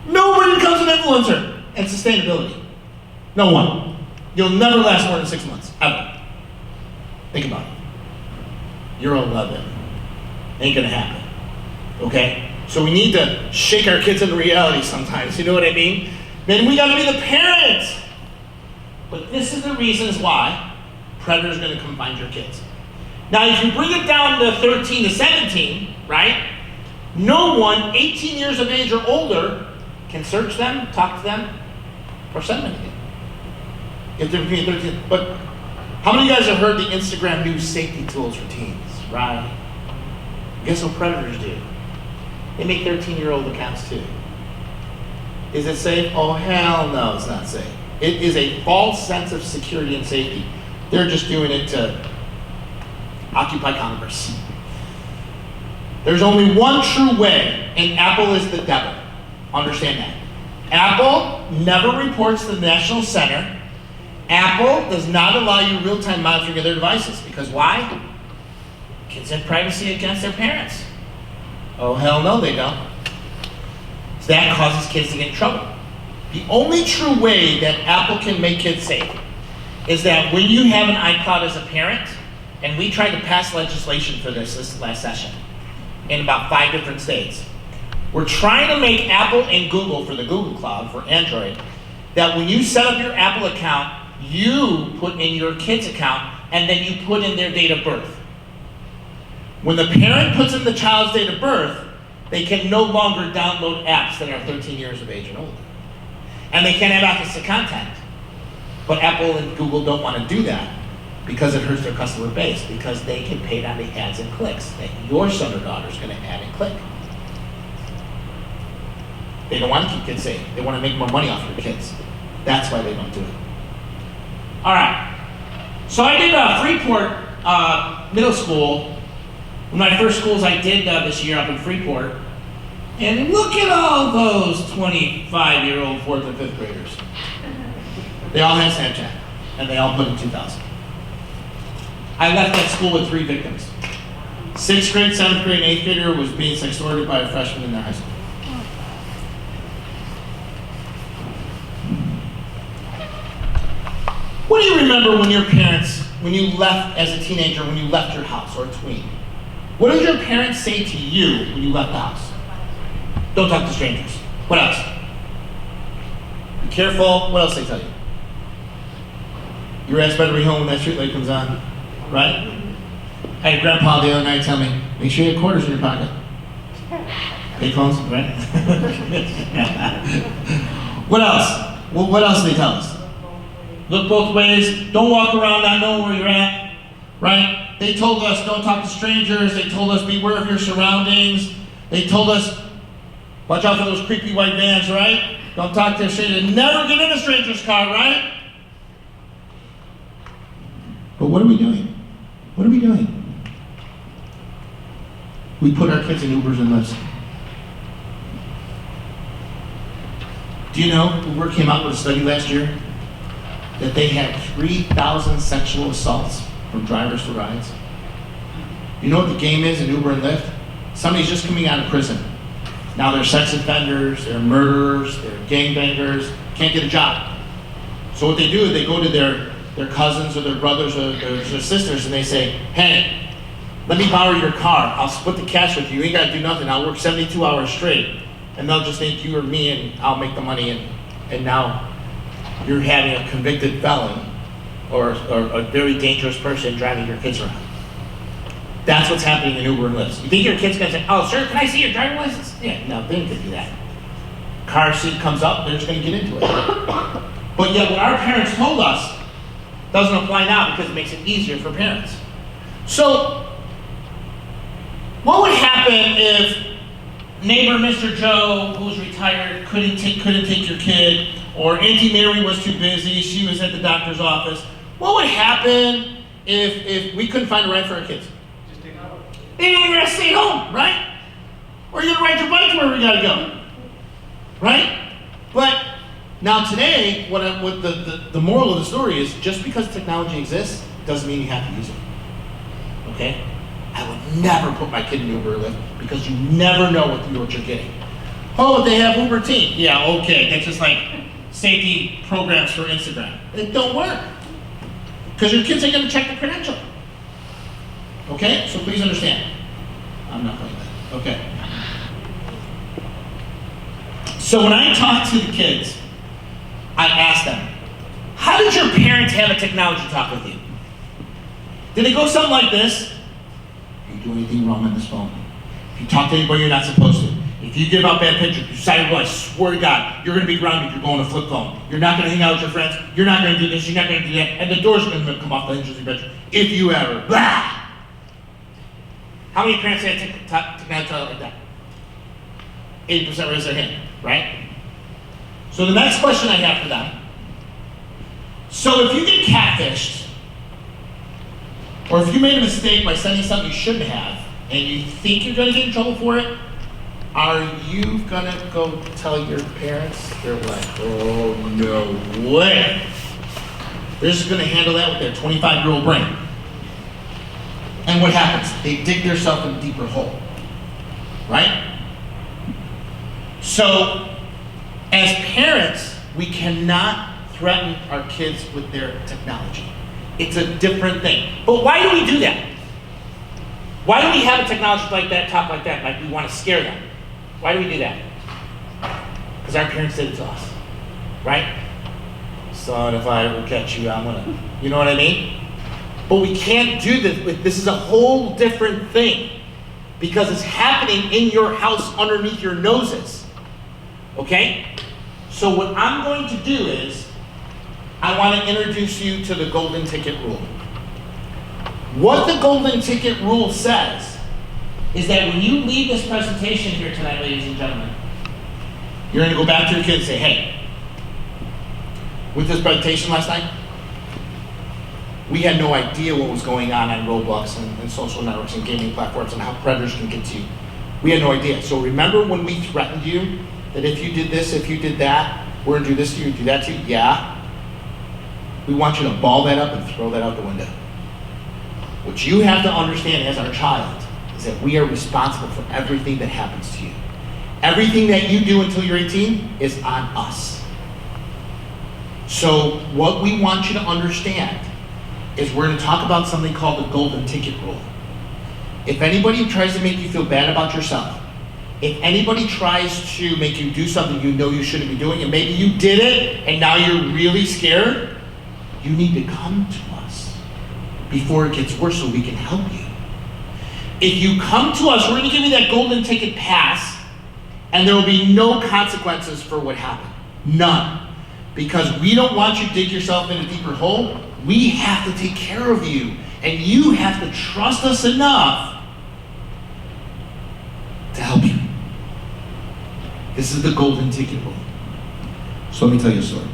Nobody becomes an influencer. And sustainability. No one. You'll never last more than 6 months, ever. Think about it. You're 11. Ain't going to happen. Okay? So we need to shake our kids into reality sometimes. You know what I mean? Then we got to be the parents. But this is the reasons why predators are going to come find your kids. Now, if you bring it down to 13 to 17, right? No one 18 years of age or older can search them, talk to them, or send them anything. If they're between 13, but how many of you guys have heard the Instagram news safety tools for teens, right? Guess what predators do? They make 13-year-old accounts too. Is it safe? Oh, hell no, it's not safe. It is a false sense of security and safety. They're just doing it to occupy Congress. There's only one true way, and Apple is the devil. Understand that. Apple never reports to the National Center. Apple does not allow you real-time monitoring of their devices. Because why? Kids have privacy against their parents. Oh, hell no, they don't. So that causes kids to get in trouble. The only true way that Apple can make kids safe is that when you have an iCloud as a parent, and we tried to pass legislation for this last session in about 5 different states. We're trying to make Apple and Google, for the Google Cloud, for Android, that when you set up your Apple account, you put in your kid's account, and then you put in their date of birth. When the parent puts in the child's date of birth, they can no longer download apps that are 13 years of age and older. And they can't have access to content. But Apple and Google don't want to do that because it hurts their customer base, because they can pay down the ads and clicks that your son or daughter is going to add and click. They don't want to keep kids safe. They want to make more money off your kids. That's why they don't do it. All right. So I did Freeport Middle School. One of my first schools I did this year up in Freeport. And look at all those 25-year-old 4th and 5th graders. They all had Snapchat, and they all put in 2000. I left that school with 3 victims. 6th grade, 7th grade, and 8th grader was being sextorted by a freshman in their high school. What do you remember when your parents, when you left as a teenager, when you left your house or a tween? What did your parents say to you when you left the house? Don't talk to strangers. What else? Be careful. What else they tell you? Your ass better be home when that street light comes on. Right? I had a grandpa the other night tell me, make sure you have quarters in your pocket. Pay phones, right? What else? Well, what else do they tell us? Look both ways. Don't walk around not knowing where you're at. Right? They told us don't talk to strangers. They told us beware of your surroundings. They told us watch out for those creepy white vans, right? Don't talk to a stranger. Never get in a stranger's car, right? But what are we doing? What are we doing? We put our kids in Ubers and Lyfts. Do you know Uber came out with a study last year that they had 3,000 sexual assaults from drivers to rides? You know what the game is in Uber and Lyft? Somebody's just coming out of prison. Now they're sex offenders, they're murderers, they're gangbangers, can't get a job. So what they do is they go to their their cousins or their brothers or their sisters, and they say, hey, let me borrow your car. I'll split the cash with you. You ain't got to do nothing. I'll work 72 hours straight. And they'll just think you or me, and I'll make the money. And now you're having a convicted felon or a very dangerous person driving your kids around. That's what's happening in Uber and Lyft. You think your kid's going to say, oh, sir, can I see your driver's license? Yeah, no, they ain't going to do that. Car seat comes up, they're just going to get into it. But yet what our parents told us doesn't apply now because it makes it easier for parents. So, what would happen if neighbor Mr. Joe, who's retired, couldn't take your kid, or Auntie Mary was too busy, she was at the doctor's office? What would happen if we couldn't find a ride for our kids? Just take out. Then you're gonna stay home, right? Or you're gonna ride your bike to where we gotta go, right? But now today, what the moral of the story is, just because technology exists doesn't mean you have to use it. Okay? I would never put my kid in Uber or Lyft because you never know what you're getting. Oh, they have Uber Teen. Yeah, okay. That's just like safety programs for Instagram. It don't work because your kids ain't gonna check the credential. Okay? So please understand. I'm not playing that. Okay. So when I talk to the kids, I ask them, how did your parents have a technology talk with you? Did it go something like this? If you do anything wrong on this phone, if you talk to anybody you're not supposed to, if you give out bad pictures, you decide, well, I swear to God, you're going to be grounded, you're going to flip phone. You're not going to hang out with your friends, you're not going to do this, you're not going to do that, and the door's going to come off the hinges of your bedroom. If you ever, blah! How many parents say technology like that? 80% raise their hand, right? So the next question I have for them, so if you get catfished, or if you made a mistake by sending something you shouldn't have, and you think you're going to get in trouble for it, are you going to go tell your parents? They're like, oh, no way. They're just going to handle that with their 25-year-old brain. And what happens? They dig themselves in a deeper hole, right? So, as parents, we cannot threaten our kids with their technology. It's a different thing. But why do we do that? Why do we have a technology like that, talk like that, like we want to scare them? Why do we do that? Because our parents did it to us, right? Son, if I ever catch you, I'm gonna, you know what I mean? But we can't do this. This is a whole different thing because it's happening in your house underneath your noses, okay? So what I'm going to do is, I want to introduce you to the golden ticket rule. What the golden ticket rule says is that when you leave this presentation here tonight, ladies and gentlemen, you're going to go back to your kids and say, hey, with this presentation last night, we had no idea what was going on Roblox and social networks and gaming platforms and how predators can get to you. We had no idea. So remember when we threatened you that if you did this, if you did that, we're going to do this to you, do that to you? Yeah. We want you to ball that up and throw that out the window. What you have to understand as our child is that we are responsible for everything that happens to you. Everything that you do until you're 18 is on us. So what we want you to understand is we're going to talk about something called the golden ticket rule. If anybody tries to make you feel bad about yourself, if anybody tries to make you do something you know you shouldn't be doing, and maybe you did it and now you're really scared, you need to come to us before it gets worse so we can help you. If you come to us, we're going to give you that golden ticket pass, and there will be no consequences for what happened. None. Because we don't want you to dig yourself in a deeper hole. We have to take care of you, and you have to trust us enough to help you. This is the golden ticket rule. So let me tell you a story.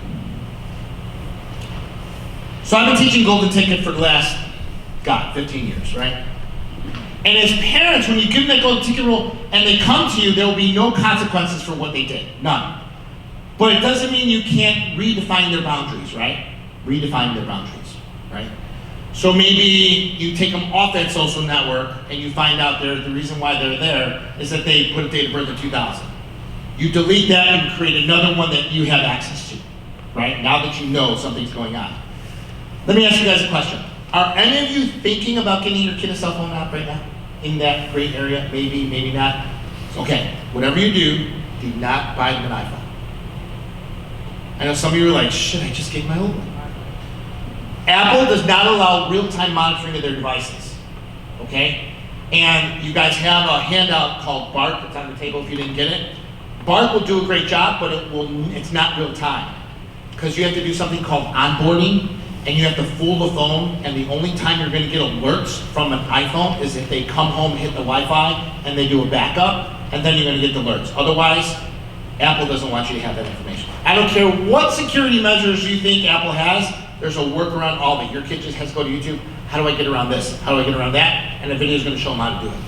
So I've been teaching golden ticket for the last, 15 years, right? And as parents, when you give them that golden ticket rule and they come to you, there will be no consequences for what they did. None. But it doesn't mean you can't redefine their boundaries, right? Redefine their boundaries, right? So maybe you take them off that social network and you find out the reason why they're there is that they put a date of birth in 2000. You delete that and create another one that you have access to, right? Now that you know something's going on. Let me ask you guys a question. Are any of you thinking about getting your kid a cell phone app right now? In that great area? Maybe, maybe not. Okay, whatever you do not buy them an iPhone. I know some of you are like, shit, I just gave my old one. Apple does not allow real-time monitoring of their devices, okay? And you guys have a handout called BART that's on the table if you didn't get it. BART will do a great job, but it's not real-time. Because you have to do something called onboarding, and you have to fool the phone, and the only time you're gonna get alerts from an iPhone is if they come home, hit the Wi-Fi, and they do a backup, and then you're gonna get the alerts. Otherwise, Apple doesn't want you to have that information. I don't care what security measures you think Apple has, there's a workaround all of it. Your kid just has to go to YouTube. How do I get around this? How do I get around that? And the video is going to show them how to do it.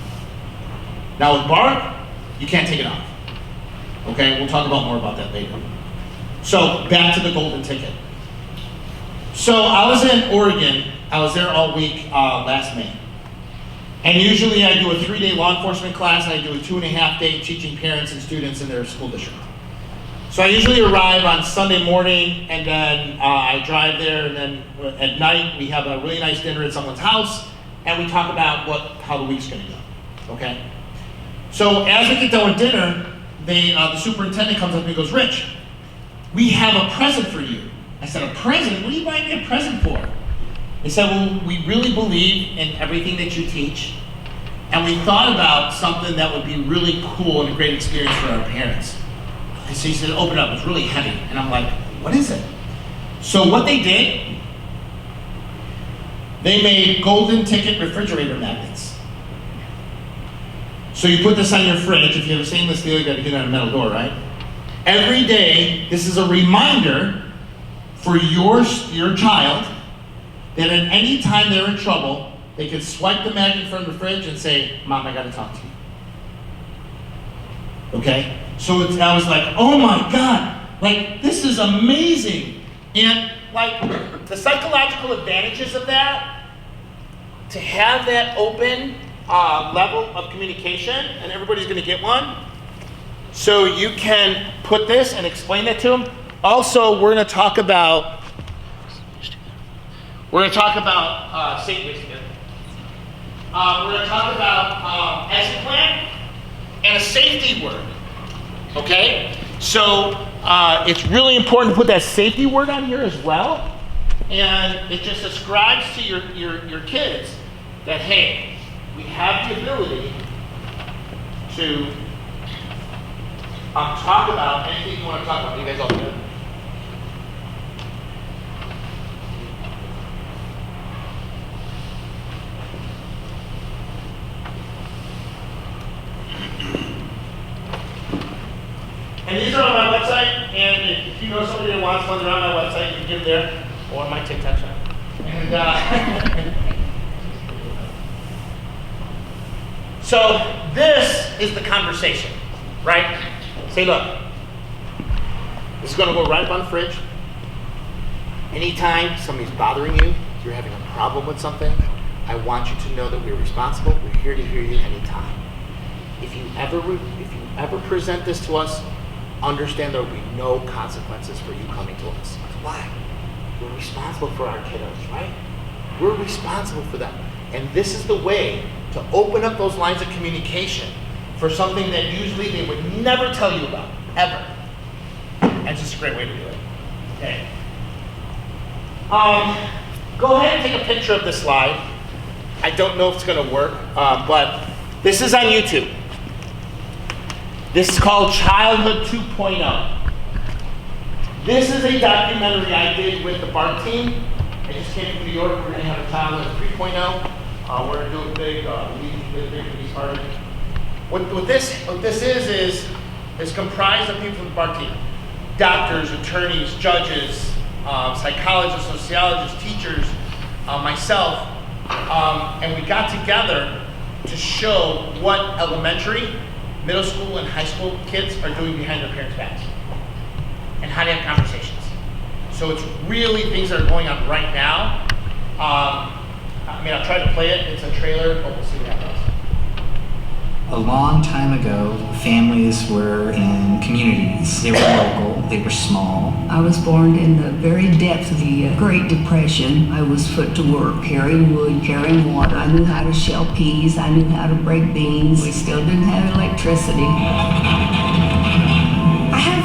Now with BART, you can't take it off. Okay, we'll talk about more about that later. So back to the golden ticket. So I was in Oregon. I was there all week last May. And usually I do a 3-day law enforcement class and I do a 2.5-day teaching parents and students in their school district. So I usually arrive on Sunday morning and then I drive there, and then at night we have a really nice dinner at someone's house and we talk about how the week's gonna go, okay? So as we get done with dinner, the superintendent comes up and he goes, Rich, we have a present for you. I said, a present? What are you buying me a present for? He said, well, we really believe in everything that you teach, and we thought about something that would be really cool and a great experience for our parents. And so he said, open it up, it's really heavy. And I'm like, what is it? So what they did, they made golden ticket refrigerator magnets. So you put this on your fridge. If you have a stainless steel, you gotta get on a metal door, right? Every day, this is a reminder for your child that at any time they're in trouble, they can swipe the magnet from the fridge and say, Mom, I gotta talk to you. Okay? So I was like, oh my God, like this is amazing. And like the psychological advantages of that, to have that open level of communication, and everybody's gonna get one. So you can put this and explain that to them. Also, we're gonna talk about safety. We're gonna talk about exit plan and a safety word. Okay, so it's really important to put that safety word on here as well, and it just ascribes to your kids that, hey, we have the ability to talk about anything you want to talk about. You guys all good? And these are on my website, and if you know somebody that wants one, they're on my website, you can get them there, or my TikTok shop. And so this is the conversation, right? Say, look, this is going to go right up on the fridge. Anytime somebody's bothering you, you're having a problem with something, I want you to know that we're responsible. We're here to hear you anytime. If you ever present this to us, understand there will be no consequences for you coming to us. Why? We're responsible for our kiddos, right? We're responsible for them. And this is the way to open up those lines of communication for something that usually they would never tell you about, ever. And it's just a great way to do it. Okay. Go ahead and take a picture of this slide. I don't know if it's gonna work, but this is on YouTube. This is called Childhood 2.0. This is a documentary I did with the BART team. I just came from New York. We're going to have a Childhood 3.0. We're going to do a big piece part. What this is comprised of people from the BART team. Doctors, attorneys, judges, psychologists, sociologists, teachers, myself. And we got together to show what elementary, middle school, and high school kids are doing behind their parents' backs, and how to have conversations. So it's really things that are going on right now. I mean, I'll try to play it. It's a trailer, but we'll see what happens. A long time ago, families were in communities. They were local, they were small. I was born in the very depth of the Great Depression. I was put to work carrying wood, carrying water. I knew how to shell peas, I knew how to break beans. We still didn't have electricity. I have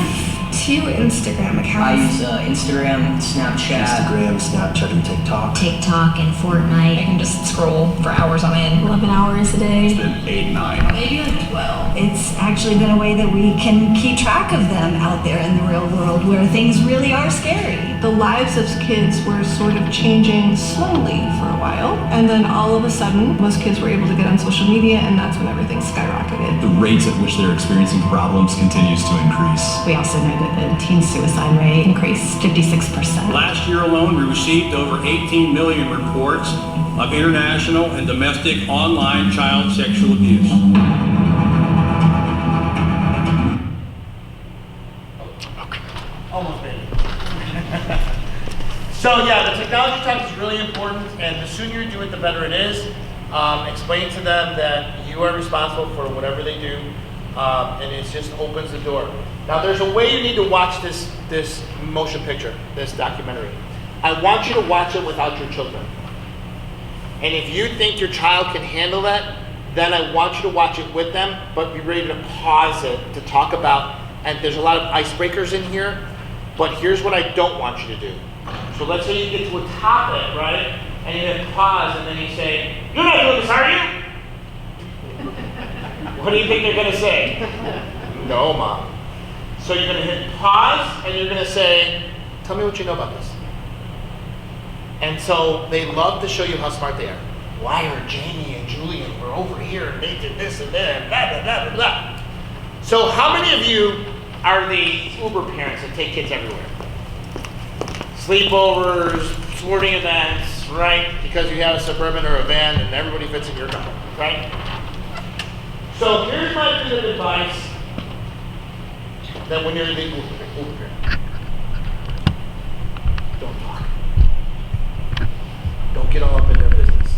2 Instagram I accounts. use Instagram, Snapchat, and TikTok. TikTok and Fortnite. I can just scroll for hours on end. 11 hours a day. It's been 8, 9. Maybe like 12. It's actually been a way that we can keep track of them out there in the real world where things really are scary. The lives of kids were sort of changing slowly for a while, and then all of a sudden, most kids were able to get on social media, and that's when everything skyrocketed. The rates at which they're experiencing problems continues to increase. We also know that the teen suicide rate increased 56%. Last year alone, we received over 18 million reports of international and domestic online child sexual abuse. Almost made it. So yeah, the technology talk is really important, and the sooner you do it, the better it is. Explain to them that you are responsible for whatever they do, and it just opens the door. Now there's a way you need to watch this motion picture, this documentary. I want you to watch it without your children. And if you think your child can handle that, then I want you to watch it with them, but be ready to pause it to talk about, and there's a lot of icebreakers in here, but here's what I don't want you to do. So let's say you get to a topic, right? And you hit pause, and then you say, "You're not doing this, are you?" What do you think they're gonna say? "No, Mom." So you're gonna hit pause, and you're gonna say, "Tell me what you know about this." And so they love to show you how smart they are. Why are Jamie and Julian were over here, and they did this and that, and blah, blah, blah, blah, blah. So how many of you are the Uber parents that take kids everywhere? Sleepovers, sporting events, right? Because you have a Suburban or a van and everybody fits in your car, right? So here's my bit of advice that when you're the Uber parent, don't talk. Don't get all up in their business.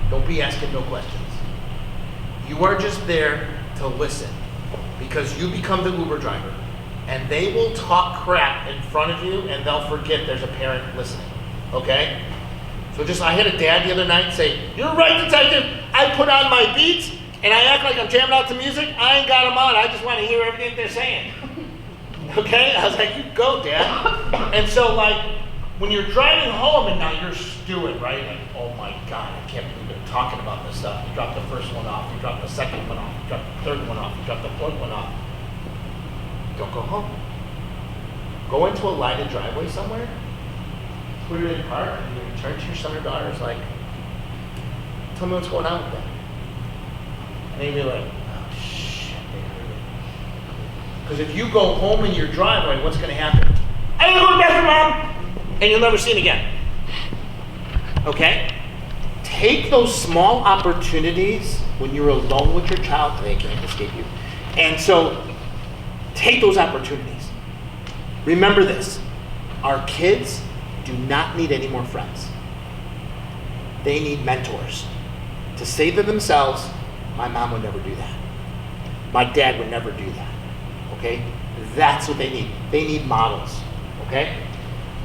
Don't be asking no questions. You are just there to listen, because you become the Uber driver, and they will talk crap in front of you, and they'll forget there's a parent listening, okay? So I had a dad the other night say, "You're right, detective, I put on my beats, and I act like I'm jamming out to music. I ain't got them on, I just want to hear everything they're saying." Okay, I was like, "You go, Dad." And so when you're driving home and now you're stewing, right? Like, oh my God, I can't believe they're talking about this stuff. You drop the first one off, you drop the second one off, you drop the third one off, you drop the fourth one off. Don't go home. Go into a lighted driveway somewhere, put it in park, and you turn to your son or daughter, it's like, "Tell me what's going on with that." And they'd be like, "Oh shit, they heard it." Because if you go home in your driveway, what's going to happen? "I gotta go to the bathroom, Mom!" And you'll never see him again. Okay? Take those small opportunities when you're alone with your child, they can't escape you. And so, take those opportunities. Remember this, our kids do not need any more friends. They need mentors. To say to themselves, "My mom would never do that. My dad would never do that." Okay? That's what they need. They need models. Okay?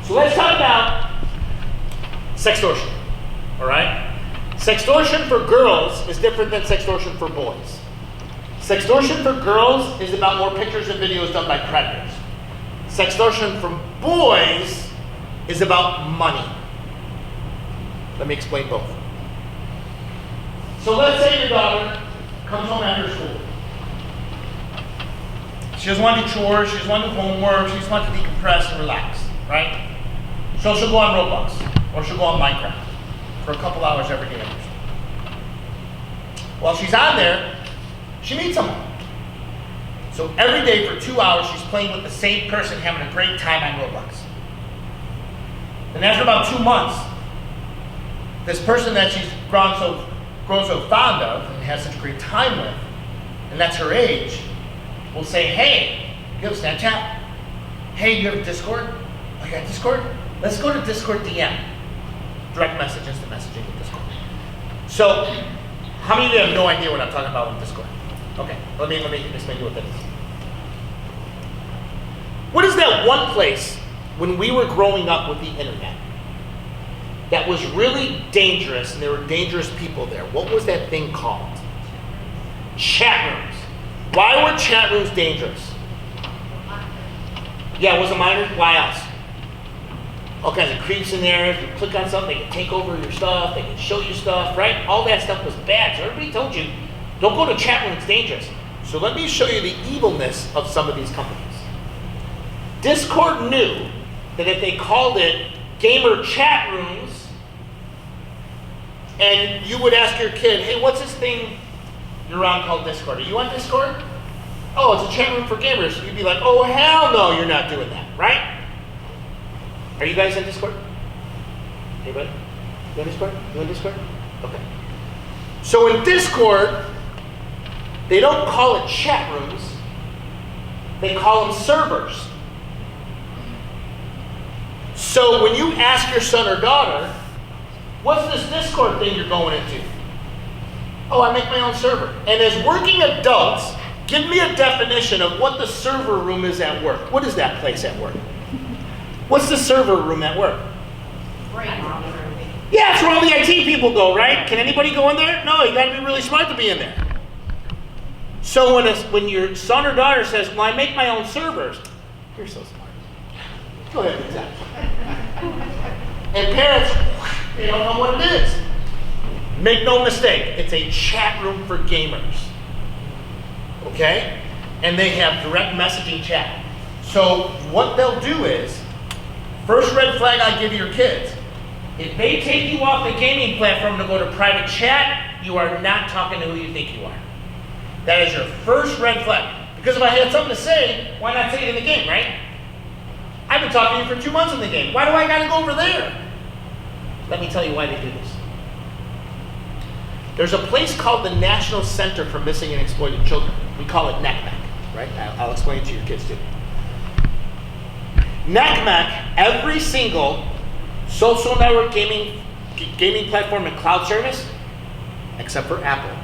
So let's talk about sextortion, all right? Sextortion for girls is different than sextortion for boys. Sextortion for girls is about more pictures and videos done by predators. Sextortion from boys is about money. Let me explain both. So let's say your daughter comes home after school. She doesn't want to do chores, she doesn't want to do homework, she just wants to decompress and relax, right? So she'll go on Roblox, or she'll go on Minecraft for a couple hours every day after school. While she's on there, she meets someone. So every day for 2 hours, she's playing with the same person, having a great time on Roblox. And after about 2 months, this person that she's grown so fond of and has such a great time with, and that's her age, will say, "Hey, you have Snapchat? Hey, you have a Discord? Oh, you got Discord? Let's go to Discord DM." Direct message, instant messaging with Discord. So, how many of you have no idea what I'm talking about with Discord? Okay, let me explain to you what that is. What is that one place when we were growing up with the internet that was really dangerous and there were dangerous people there? What was that thing called? Chat rooms. Why were chat rooms dangerous? Yeah, it was a minor. Why else? All kinds of creeps in there. If you click on something, they can take over your stuff. They can show you stuff, right? All that stuff was bad. So everybody told you, don't go to chat room, it's dangerous. So let me show you the evilness of some of these companies. Discord knew that if they called it gamer chat rooms, and you would ask your kid, hey, what's this thing you're on called Discord? Are you on Discord? Oh, it's a chat room for gamers. You'd be like, oh, hell no, you're not doing that, right? Are you guys in Discord? Anybody? You on Discord? You on Discord? Okay. So in Discord, they don't call it chat rooms. They call them servers. So when you ask your son or daughter, what's this Discord thing you're going into? Oh, I make my own server. And as working adults, give me a definition of what the server room is at work. What is that place at work? What's the server room at work? Yeah, it's where all the IT people go, right? Can anybody go in there? No, you gotta be really smart to be in there. So when your son or daughter says, well, I make my own servers, you're so smart. Go ahead, exactly. And parents, they don't know what it is. Make no mistake, it's a chat room for gamers. Okay? And they have direct messaging chat. So what they'll do is, first red flag I give your kids, if they take you off the gaming platform to go to private chat, you are not talking to who you think you are. That is your first red flag. Because if I had something to say, why not say it in the game, right? I've been talking to you for 2 months in the game. Why do I gotta go over there? Let me tell you why they do this. There's a place called the National Center for Missing and Exploited Children. We call it NACMEC, right? I'll explain it to your kids too. NACMEC, every single social network gaming platform and cloud service, except for Apple,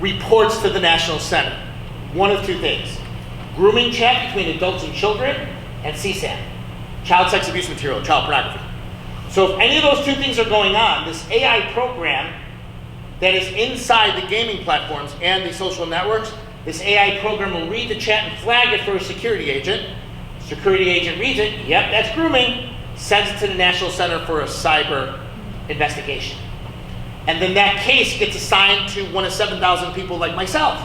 reports to the National Center. One of two things. Grooming chat between adults and children, and CSAM, child sex abuse material, child pornography. So if any of those two things are going on, this AI program that is inside the gaming platforms and the social networks, this AI program will read the chat and flag it for a security agent. Security agent reads it, yep, that's grooming, sends it to the National Center for a cyber investigation. And then that case gets assigned to one of 7,000 people like myself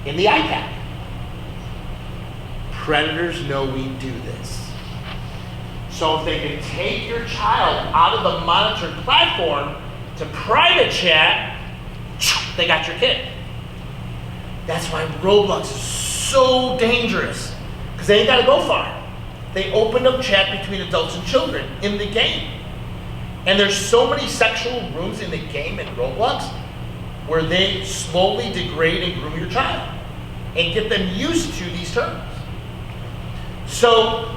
in the IPAC. Predators know we do this. So if they can take your child out of the monitored platform to private chat, they got your kid. That's why Roblox is so dangerous, because they ain't got to go far. They opened up chat between adults and children in the game. And there's so many sexual rooms in the game in Roblox where they slowly degrade and groom your child and get them used to these terms. So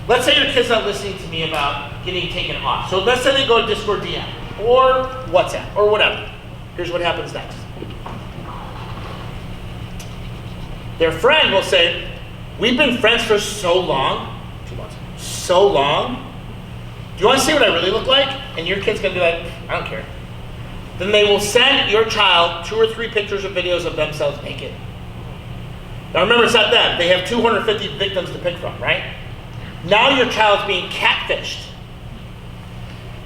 let's say your kid's not listening to me about getting taken off. So let's say they go to Discord DM or WhatsApp or whatever. Here's what happens next. Their friend will say, we've been friends for so long, 2 months, so long. Do you want to see what I really look like? And your kid's going to be like, I don't care. Then they will send your child 2 or 3 pictures or videos of themselves naked. Now remember, it's not them. They have 250 victims to pick from, right? Now your child's being catfished.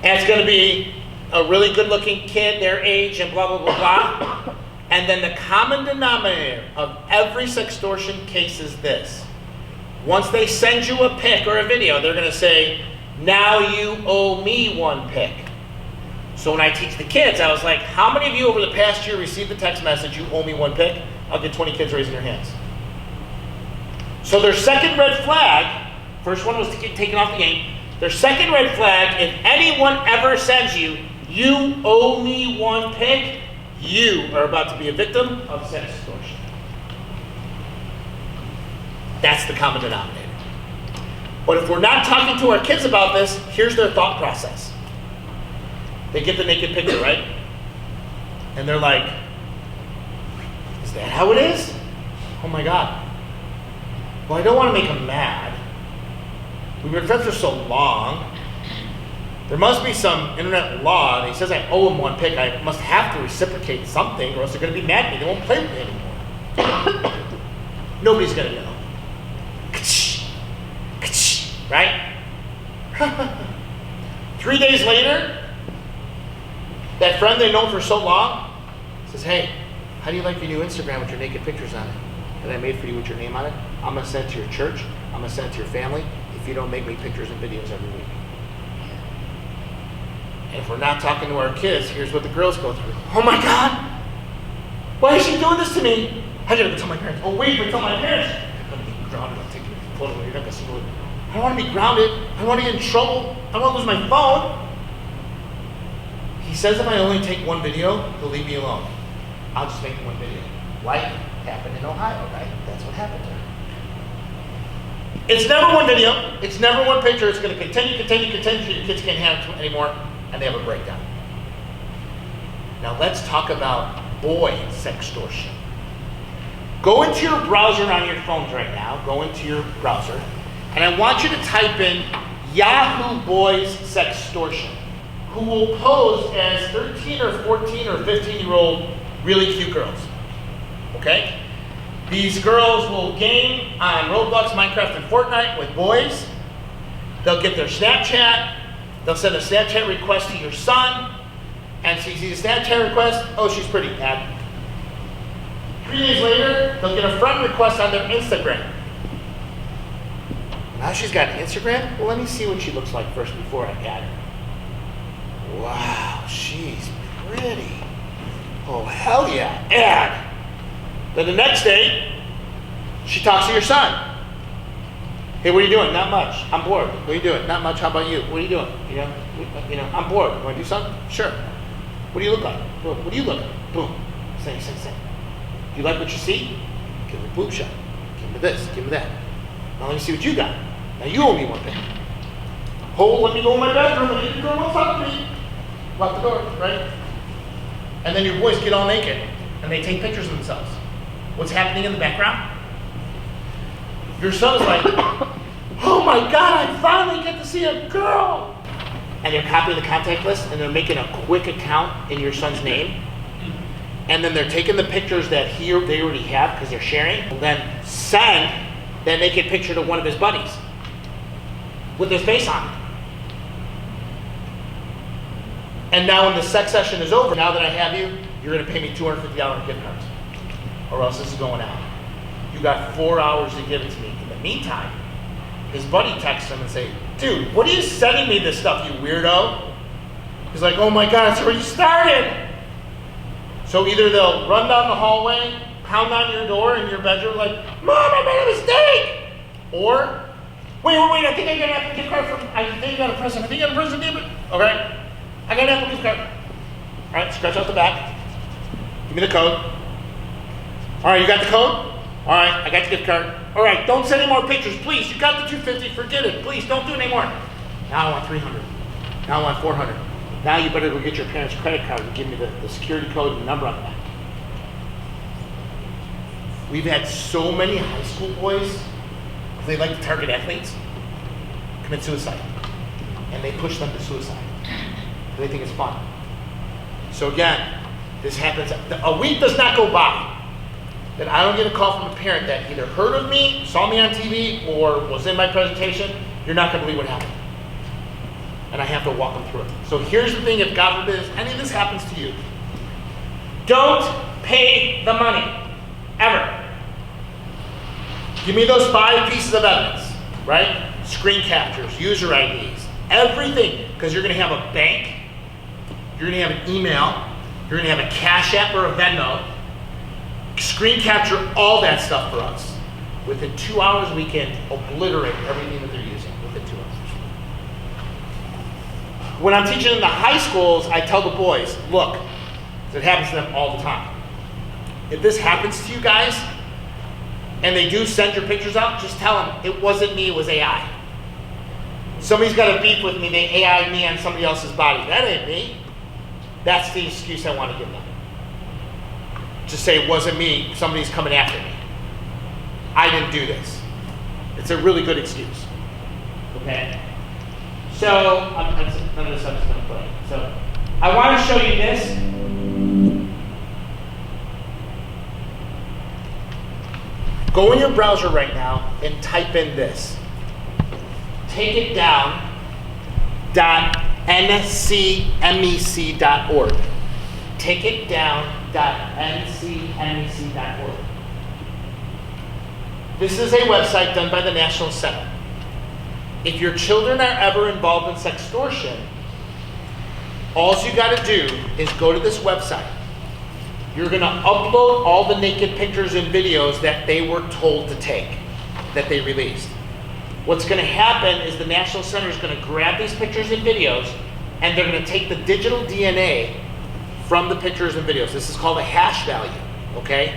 And it's going to be a really good-looking kid, their age, and blah, blah, blah, blah. And then the common denominator of every sextortion case is this. Once they send you a pic or a video, they're going to say, now you owe me 1 pic. So when I teach the kids, I was like, how many of you over the past year received the text message, you owe me 1 pic? I'll get 20 kids raising their hands. So their second red flag, first one was to get taken off the game. Their second red flag, if anyone ever sends you, you owe me 1 pic, you are about to be a victim of sex extortion. That's the common denominator. But if we're not talking to our kids about this, here's their thought process. They get the naked picture, right? And they're like, is Is that how it is? Oh my God. Well, I don't want to make him mad. We've been friends for so long. There must be some internet law, and he says I owe him one pic. I must have to reciprocate something, or else they're going to be mad at me. They won't play with me anymore. Nobody's going to know. Right? 3 days later, that friend they've known for so long says, hey, how do you like your new Instagram with your naked pictures on it that I made for you with your name on it? I'm going to send it to your church. I'm going to send it to your family if you don't make me pictures and videos every week. And if we're not talking to our kids, here's what the girls go through. Oh my God, why is she doing this to me? I gotta go tell my parents. Oh wait, but tell my parents. I'm gonna be grounded. I'll take a photo. You're not gonna see it. I don't want to be grounded. I don't want to get in trouble. I don't want to lose my phone. He says if I only take one video, he'll leave me alone. I'll just make one video. Like happened in Ohio, right? That's what happened there. It's never one video. It's never one picture. It's going to continue. Your kids can't have it anymore, and they have a breakdown. Now let's talk about boy sextortion. Go into your browser on your phones right now. Go into your browser, and I want you to type in Yahoo Boys Sextortion, who will pose as 13 or 14 or 15-year-old really cute girls. Okay? These girls will game on Roblox, Minecraft, and Fortnite with boys. They'll get their Snapchat. They'll send a Snapchat request to your son. And she sees a Snapchat request. Oh, she's pretty bad. 3 days later, they'll get a friend request on their Instagram. Now she's got an Instagram? Well, let me see what she looks like first before I add her. Wow, she's pretty. Oh, hell yeah, add. Then the next day, she talks to your son. Hey, what are you doing? Not much. I'm bored. What are you doing? Not much. How about you? What are you doing? You know, I'm bored. You want to do something? Sure. What do you look like? What do you look like? Boom. Say. Do you like what you see? Give me a boob shot. Give me this. Give me that. Now let me see what you got. Now you owe me one thing. Let me go in my bedroom. And you girl won't talk to me. Lock the door, right? And then your boys get all naked and they take pictures of themselves. What's happening in the background? Your son is like, oh my God, I finally get to see a girl. And they're copying the contact list and they're making a quick account in your son's name. And then they're taking the pictures that they already have because they're sharing, and then send that naked picture to one of his buddies with his face on it. And now when the sex session is over, now that I have you, you're going to pay me $250 gift cards. Or else this is going out. You got 4 hours to give it to me. In the meantime, his buddy texts him and say, dude, what are you sending me this stuff, you weirdo? He's like, oh my God, it's already started. So either they'll run down the hallway, pound on your door in your bedroom like, Mom, I made a mistake. Or, wait, I think I got an Apple gift card I think I got a present. Okay, I got an Apple gift card. All right, scratch out the back. Give me the code. All right, you got the code? All right, I got the gift card. All right, don't send any more pictures, please. You got the $250, forget it. Please, don't do it anymore. Now I want $300. Now I want $400. Now you better go get your parents' credit card and give me the security code and the number on the back. We've had so many high school boys, because they like to target athletes, commit suicide. And they push them to suicide. They think it's fun. So again, this happens. A week does not go by that I don't get a call from a parent that either heard of me, saw me on TV, or was in my presentation. You're not going to believe what happened. And I have to walk them through it. So here's the thing, if God forbid any of this happens to you, don't pay the money, ever. Give me those 5 pieces of evidence, right? Screen captures, user IDs, everything, because you're gonna have a bank, you're gonna have an email, you're gonna have a Cash App or a Venmo. Screen capture all that stuff for us. Within 2 hours, we can obliterate everything that they're using within 2 hours. When I'm teaching in the high schools, I tell the boys, look, it happens to them all the time. If this happens to you guys, and they do send your pictures out, just tell them, it wasn't me, it was AI. Somebody's got a beef with me, they AI'd me on somebody else's body. That ain't me. That's the excuse I want to give them. to say it wasn't me, somebody's coming after me. I didn't do this. It's a really good excuse. Okay? So, none of this stuff is going to play. So, I want to show you this. Go in your browser right now and type in this. Take it down, .ncmec.org. Take it down, .ncmec.org. This is a website done by the National Center. If your children are ever involved in sextortion, all you got to do is go to this website. You're going to upload all the naked pictures and videos that they were told to take, that they released. What's going to happen is the National Center is going to grab these pictures and videos, and they're going to take the digital DNA from the pictures and videos. This is called a hash value, okay?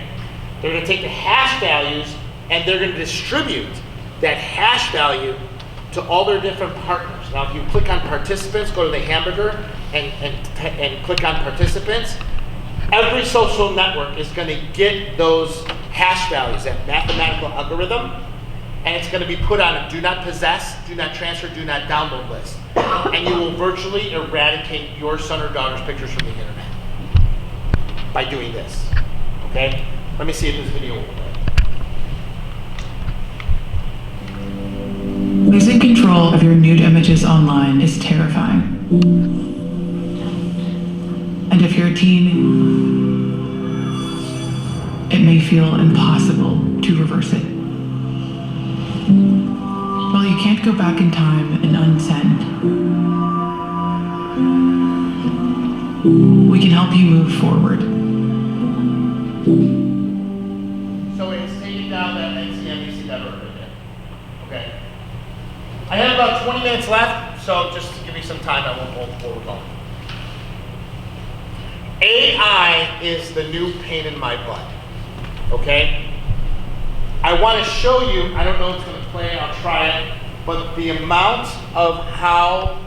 They're going to take the hash values, and they're going to distribute that hash value to all their different partners. Now, if you click on participants, go to the hamburger and click on participants, every social network is going to get those hash values, that mathematical algorithm, and it's going to be put on a do not possess, do not transfer, do not download list. And you will virtually eradicate your son or daughter's pictures from the internet by doing this. Okay? Let me see if this video will play. Losing control of your nude images online is terrifying. And if you're a teen, it may feel impossible to reverse it. Well, you can't go back in time and unsend. We can help you move forward. So it's taking down that ncmec.org right there. Okay. I have about 20 minutes left, so just to give me some time, I won't hold before we're going. AI is the new pain in my butt. Okay? I want to show you, I don't know if it's going to play, I'll try it, but the amount of how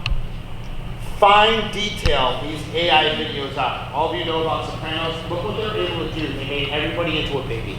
fine detail these AI videos are. All of you know about Sopranos. Look what they're able to do. They made everybody into a baby.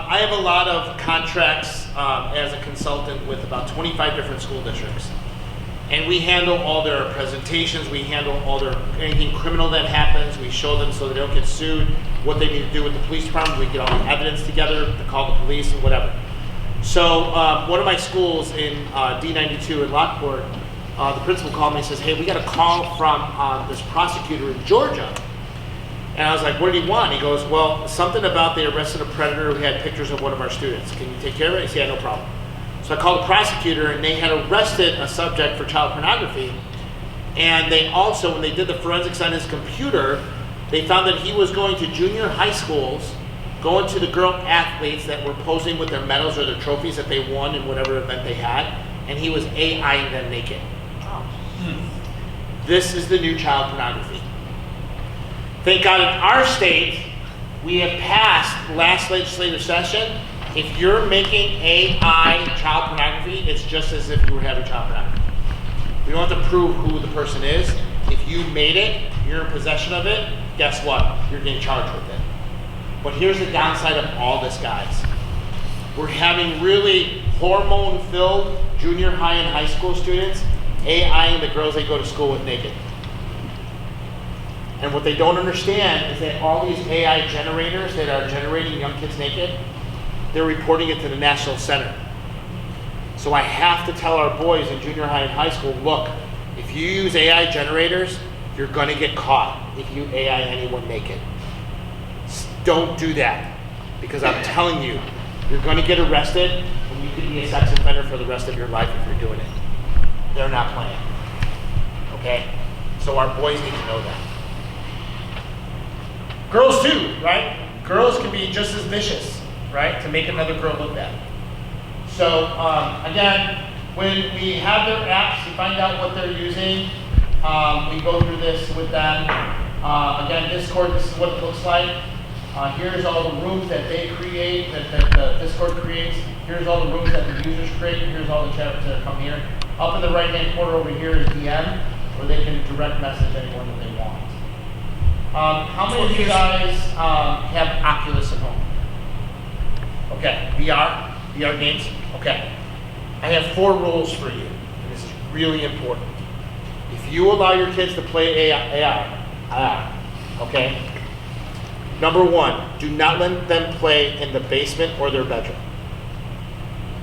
I have a lot of contracts as a consultant with about 25 different school districts. And we handle all their presentations, we handle all their, anything criminal that happens, we show them so they don't get sued, what they need to do with the police department, we get all the evidence together to call the police and whatever. So one of my schools in D92 in Lockport, the principal called me and says, hey, we got a call from this prosecutor in Georgia. And I was like, what did he want? He goes, well, something about they arrested a predator who had pictures of one of our students. Can you take care of it? He said, yeah, no problem. So I called the prosecutor, and they had arrested a subject for child pornography. And they also, when they did the forensics on his computer, they found that he was going to junior high schools, going to the girl athletes that were posing with their medals or their trophies that they won in whatever event they had, and he was AIing them naked. This is the new child pornography. Thank God in our state, we have passed last legislative session. If you're making AI child pornography, it's just as if you were having child pornography. We don't have to prove who the person is. If you made it, you're in possession of it, guess what? You're getting charged with it. But here's the downside of all this, guys. We're having really hormone-filled junior high and high school students AIing the girls they go to school with naked. And what they don't understand is that all these AI generators that are generating young kids naked, they're reporting it to the National Center. So I have to tell our boys in junior high and high school, look, if you use AI generators, you're going to get caught if you AI anyone naked. Don't do that, because I'm telling you, you're going to get arrested and you could be a sex offender for the rest of your life if you're doing it. They're not playing. Okay? So our boys need to know that. Girls too, right? Girls can be just as vicious, right? To make another girl look bad. So again, when we have their apps, we find out what they're using. We go through this with them. Again, Discord, this is what it looks like. Here's all the rooms that they create, that the Discord creates. Here's all the rooms that the users create. Here's all the chat rooms that come here. Up in the right-hand corner over here is DM, where they can direct message anyone that they want. How many of you guys have Oculus at home? Okay, VR games? Okay. I have 4 rules for you, and this is really important. If you allow your kids to play AI, okay? Number 1, do not let them play in the basement or their bedroom.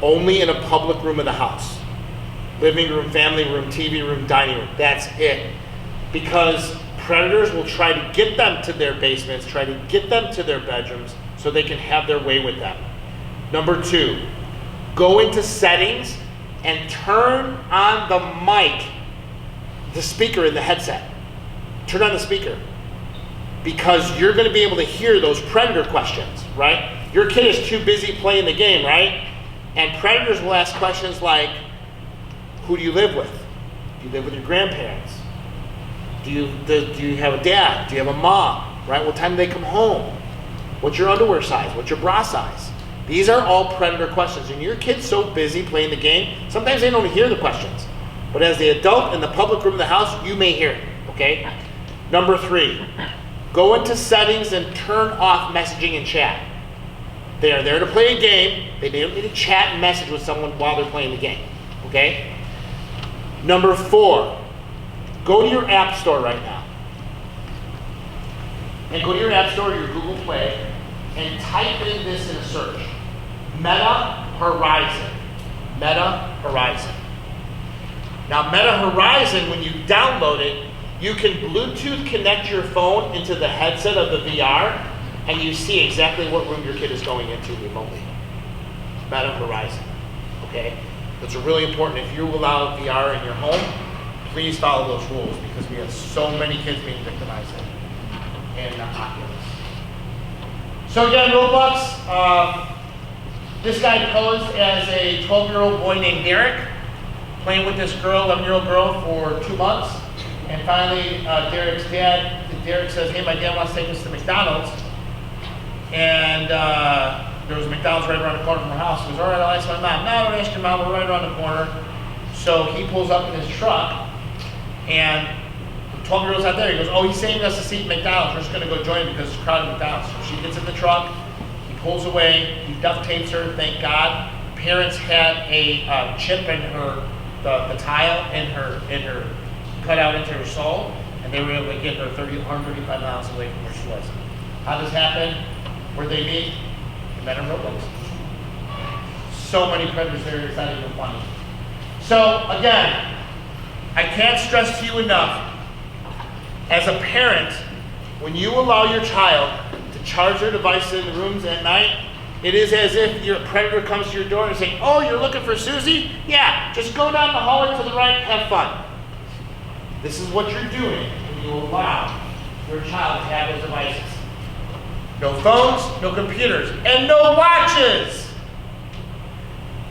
Only in a public room of the house. Living room, family room, TV room, dining room. That's it. Because predators will try to get them to their basements, try to get them to their bedrooms so they can have their way with them. Number 2, go into settings and turn on the mic, the speaker in the headset. Turn on the speaker. Because you're going to be able to hear those predator questions, right? Your kid is too busy playing the game, right? And predators will ask questions like, who do you live with? Do you live with your grandparents? Do you have a dad? Do you have a mom? Right? What time do they come home? What's your underwear size? What's your bra size? These are all predator questions. And your kid's so busy playing the game, sometimes they don't hear the questions. But as the adult in the public room of the house, you may hear it, okay? Number 3, go into settings and turn off messaging and chat. They are there to play a game. They don't need to chat and message with someone while they're playing the game, okay? Number 4, go to your app store right now. And go to your app store, your Google Play, and type in this in a search. Meta Horizon. Meta Horizon. Now, Meta Horizon, when you download it, you can Bluetooth connect your phone into the headset of the VR, and you see exactly what room your kid is going into remotely. Meta Horizon. Okay? That's really important. If you allow VR in your home, please follow those rules because we have so many kids being victimized in Oculus. So again, Roblox, this guy posed as a 12-year-old boy named Derek, playing with this girl, 11-year-old girl, for 2 months. And finally, Derek says, hey, my dad wants to take us to McDonald's. And there was a McDonald's right around the corner from our house. He goes, all right, I'll ask my mom. No, don't ask your mom, we're right around the corner. So he pulls up in his truck, and the 12-year-old's out there. He goes, oh, he's saving us a seat at McDonald's. We're just going to go join him because it's crowded McDonald's. So she gets in the truck, he pulls away, he duct tapes her, thank God. Parents had a chip in her, the tile in her cut out into her soul, and they were able to get her 135 miles away from where she was. How does this happen? Where'd they meet? They met in Roblox. So many predators there, it's not even funny. So again, I can't stress to you enough, as a parent, when you allow your child to charge their device in the rooms at night, it is as if your predator comes to your door and saying, oh, you're looking for Susie? Yeah, just go down the hallway to the right, have fun. This is what you're doing when you allow your child to have those devices. No phones, no computers, and no watches.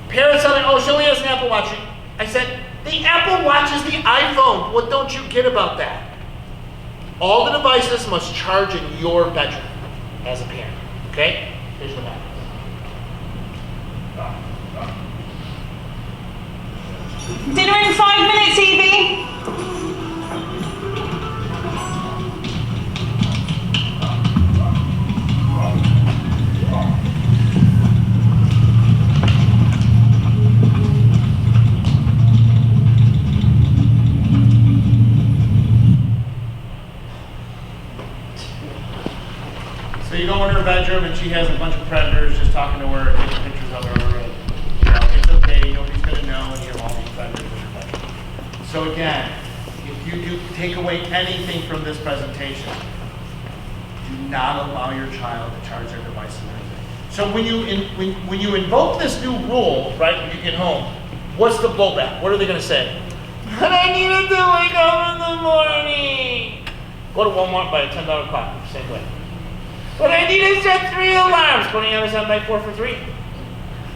Parents are like, oh, she only has an Apple Watch. I said, the Apple Watch is the iPhone. What don't you get about that? All the devices must charge in your bedroom as a parent, okay? Here's what happens. Dinner in 5 minutes, Evie. So you go in her bedroom and she has a bunch of predators just talking to her, taking pictures of her. And, you know, it's okay, nobody's going to know, and you have all these predators in your bedroom. So again, if you do take away anything from this presentation, do not allow your child to charge their device and everything. So when you invoke this new rule, right, when you get home, what's the blowback? What are they going to say? But I needed to wake up in the morning. Go to Walmart, buy a $10 coffee, same way. But I need to set 3 alarms. Go to Amazon, buy 4 for $3.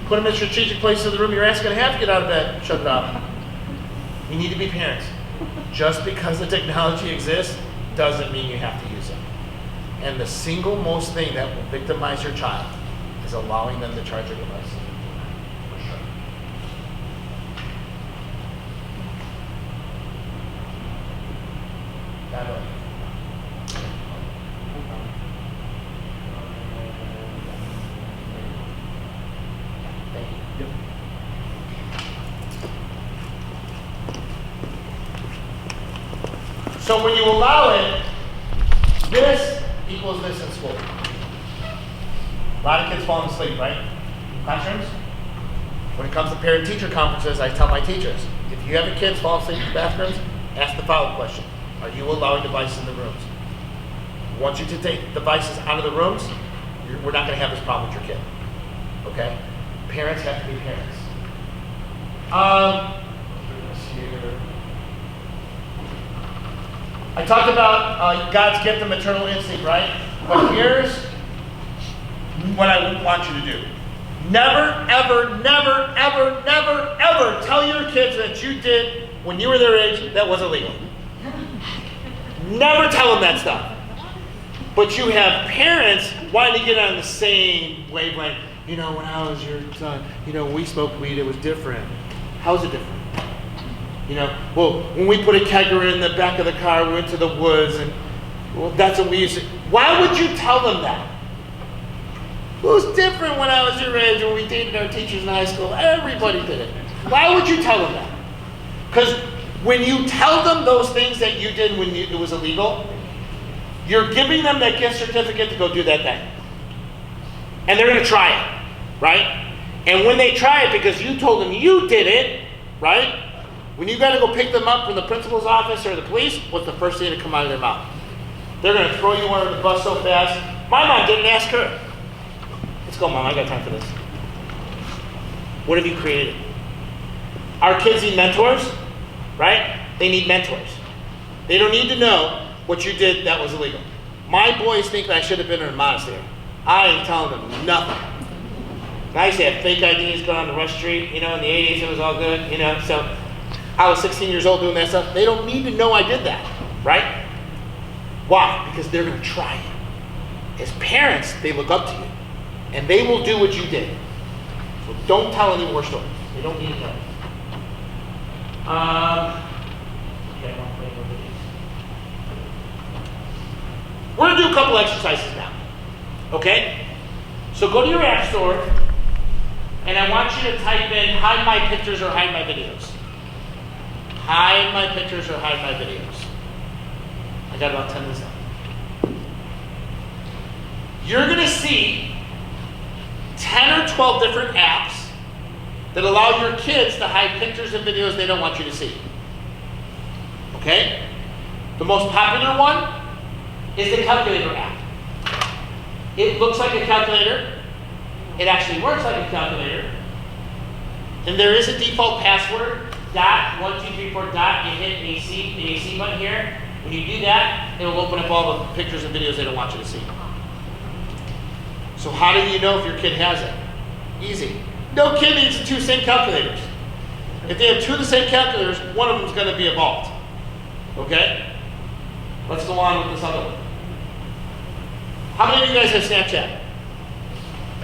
Put them in strategic places of the room your ass gonna have to get out of bed. Shut it off. You need to be parents. Just because the technology exists doesn't mean you have to use it. And the single most thing that will victimize your child is allowing them to charge their device. For sure. That way. So when you allow it, this equals this in school. A lot of kids falling asleep, right? Classrooms? When it comes to parent-teacher conferences, I tell my teachers, if you have your kids fall asleep in the bathrooms, ask the follow-up question. Are you allowing devices in the rooms? Once you take devices out of the rooms, we're not going to have this problem with your kid. Okay? Parents have to be parents. I talked about God's gift of maternal instinct, right? But here's what I want you to do. Never, ever, never, ever, never, ever tell your kids that you did when you were their age that was illegal. Never tell them that stuff. But you have parents wanting to get on the same wavelength. You know, when I was your son, you know, when we smoked weed, it was different. How's it different? You know, well, when we put a kegger in the back of the car, we went to the woods, and well, that's what we used to. Why would you tell them that? Well, it was different when I was your age, when we dated our teachers in high school. Everybody did it. Why would you tell them that? Because when you tell them those things that you did when it was illegal, you're giving them that gift certificate to go do that thing. And they're going to try it, right? And when they try it because you told them you did it, right? When you got to go pick them up from the principal's office or the police, what's the first thing to come out of their mouth? They're going to throw you under the bus so fast. My mom didn't ask her. Let's go, Mom. I got time for this. What have you created? Our kids need mentors, right? They need mentors. They don't need to know what you did that was illegal. My boys think that I should have been in a monastery. I ain't telling them nothing. I used to have fake IDs going on the rush street, you know, in the 80s, it was all good, you know, so I was 16 years old doing that stuff. They don't need to know I did that, right? Why? Because they're going to try it. As parents, they look up to you, and they will do what you did. So don't tell any more stories. They don't need to know. Okay, we're going to do a couple exercises now. Okay? So go to your app store, and I want you to type in hide my pictures or hide my videos. Hide my pictures or hide my videos. I got about 10 minutes left. You're going to see 10 or 12 different apps that allow your kids to hide pictures and videos they don't want you to see. Okay? The most popular one is the calculator app. It looks like a calculator. It actually works like a calculator. And there is a default password, .1234. You hit the AC button here. When you do that, it will open up all the pictures and videos they don't want you to see. So how do you know if your kid has it? Easy. No kid needs 2 same calculators. If they have 2 of the same calculators, one of them is going to be a vault. Okay? Let's go on with this other one. How many of you guys have Snapchat?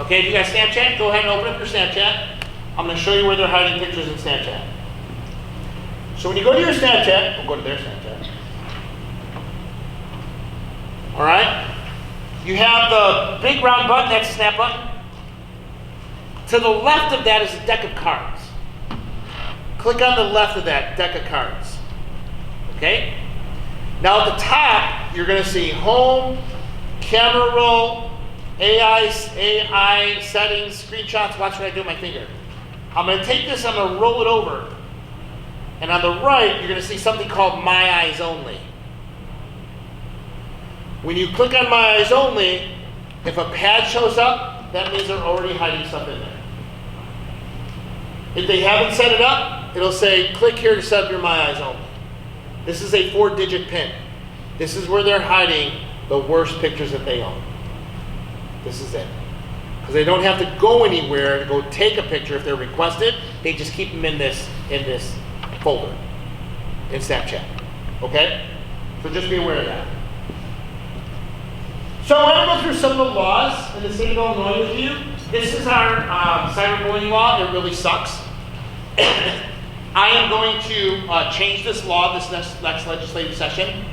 Okay, if you got Snapchat, go ahead and open up your Snapchat. I'm going to show you where they're hiding pictures in Snapchat. So when you go to your Snapchat, we'll go to their Snapchat. All right? You have the big round button, that's the snap button. To the left of that is a deck of cards. Click on the left of that deck of cards. Okay? Now at the top, you're going to see home, camera roll, AI settings, screenshots. Watch what I do with my finger. I'm going to take this, I'm going to roll it over. And on the right, you're going to see something called My Eyes Only. When you click on My Eyes Only, if a pad shows up, that means they're already hiding stuff in there. If they haven't set it up, it'll say, click here to set up your My Eyes only. This is a 4-digit PIN. This is where they're hiding the worst pictures that they own. This is it. Because they don't have to go anywhere to go take a picture if they're requested. They just keep them in this folder in Snapchat. Okay? So just be aware of that. So I want to go through some of the laws in the state of Illinois with you. This is our cyberbullying law. It really sucks. I am going to change this law this next legislative session,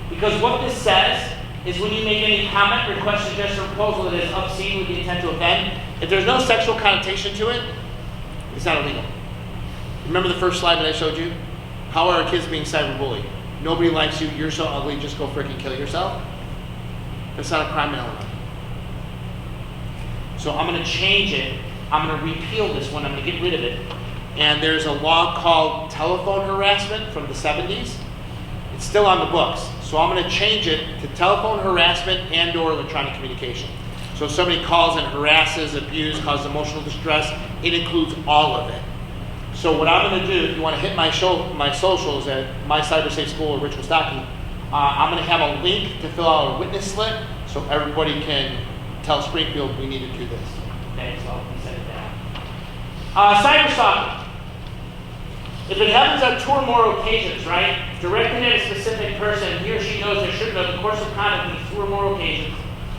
because what this says is when you make any comment, request, suggestion, or proposal that is obscene with the intent to offend, if there's no sexual connotation to it, it's not illegal. Remember the first slide that I showed you? How are our kids being cyberbullied? Nobody likes you, you're so ugly, just go freaking kill yourself. That's not a crime in Illinois. So I'm going to change it. I'm going to repeal this one. I'm going to get rid of it. And there's a law called telephone harassment from the 70s. It's still on the books. So I'm going to change it to telephone harassment and/or electronic communication. So if somebody calls and harasses, abuses, causes emotional distress, it includes all of it. So what I'm going to do, if you want to hit my socials at My Cyber Safe School or Rich Wostocki, I'm going to have a link to fill out a witness slip so everybody can tell Springfield we need to do this. Okay, so I'll set it down. Cyber stalking. If it happens on 2 or more occasions, right, directed at a specific person, he or she knows or should know the course of conduct on 2 or more occasions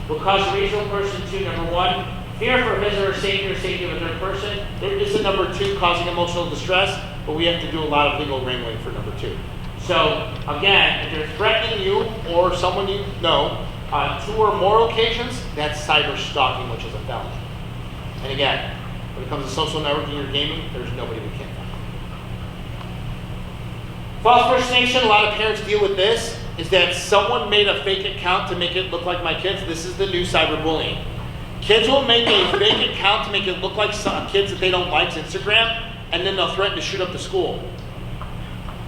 will cause a reasonable person to, number 1, fear for his or her safety or safety of a third person. There is a number 2, causing emotional distress, but we have to do a lot of legal wrangling for number 2. So, again, if they're threatening you or someone you know on 2 or more occasions, that's cyber stalking, which is a felony. And again, when it comes to social networking or gaming, there's nobody we can't find. False impersonation, a lot of parents deal with this, is that someone made a fake account to make it look like my kids. This is the new cyberbullying. Kids will make a fake account to make it look like some kids that they don't like's Instagram, and then they'll threaten to shoot up the school.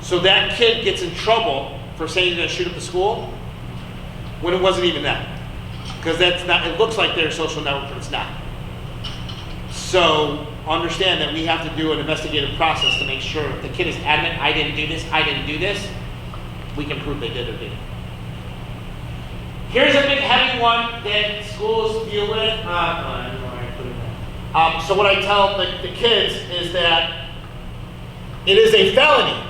So that kid gets in trouble for saying he's going to shoot up the school when it wasn't even that. Because that's not, it looks like they're a social network, but it's not. So understand that we have to do an investigative process to make sure if the kid is adamant, I didn't do this, we can prove they did or didn't. Here's a big heavy one that schools deal with. So what I tell the kids is that it is a felony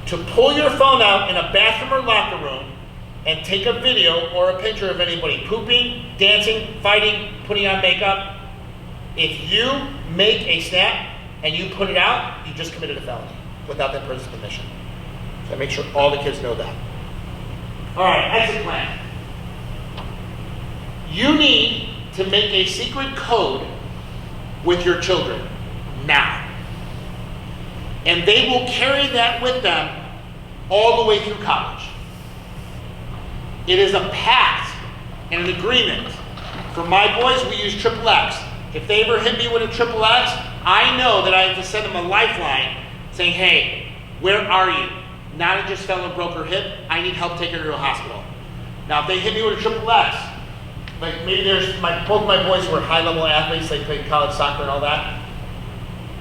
to pull your phone out in a bathroom or locker room and take a video or a picture of anybody pooping, dancing, fighting, putting on makeup. If you make a snap and you put it out, you just committed a felony without that person's permission. So I make sure all the kids know that. All right, exit plan. You need to make a secret code with your children now. And they will carry that with them all the way through college. It is a pact and an agreement. For my boys, we use XXX. If they ever hit me with a XXX, I know that I have to send them a lifeline saying, hey, where are you? Not just fell and broke her hip, I need help taking her to a hospital. Now, if they hit me with a XXX, like maybe both my boys were high-level athletes, they played college soccer and all that.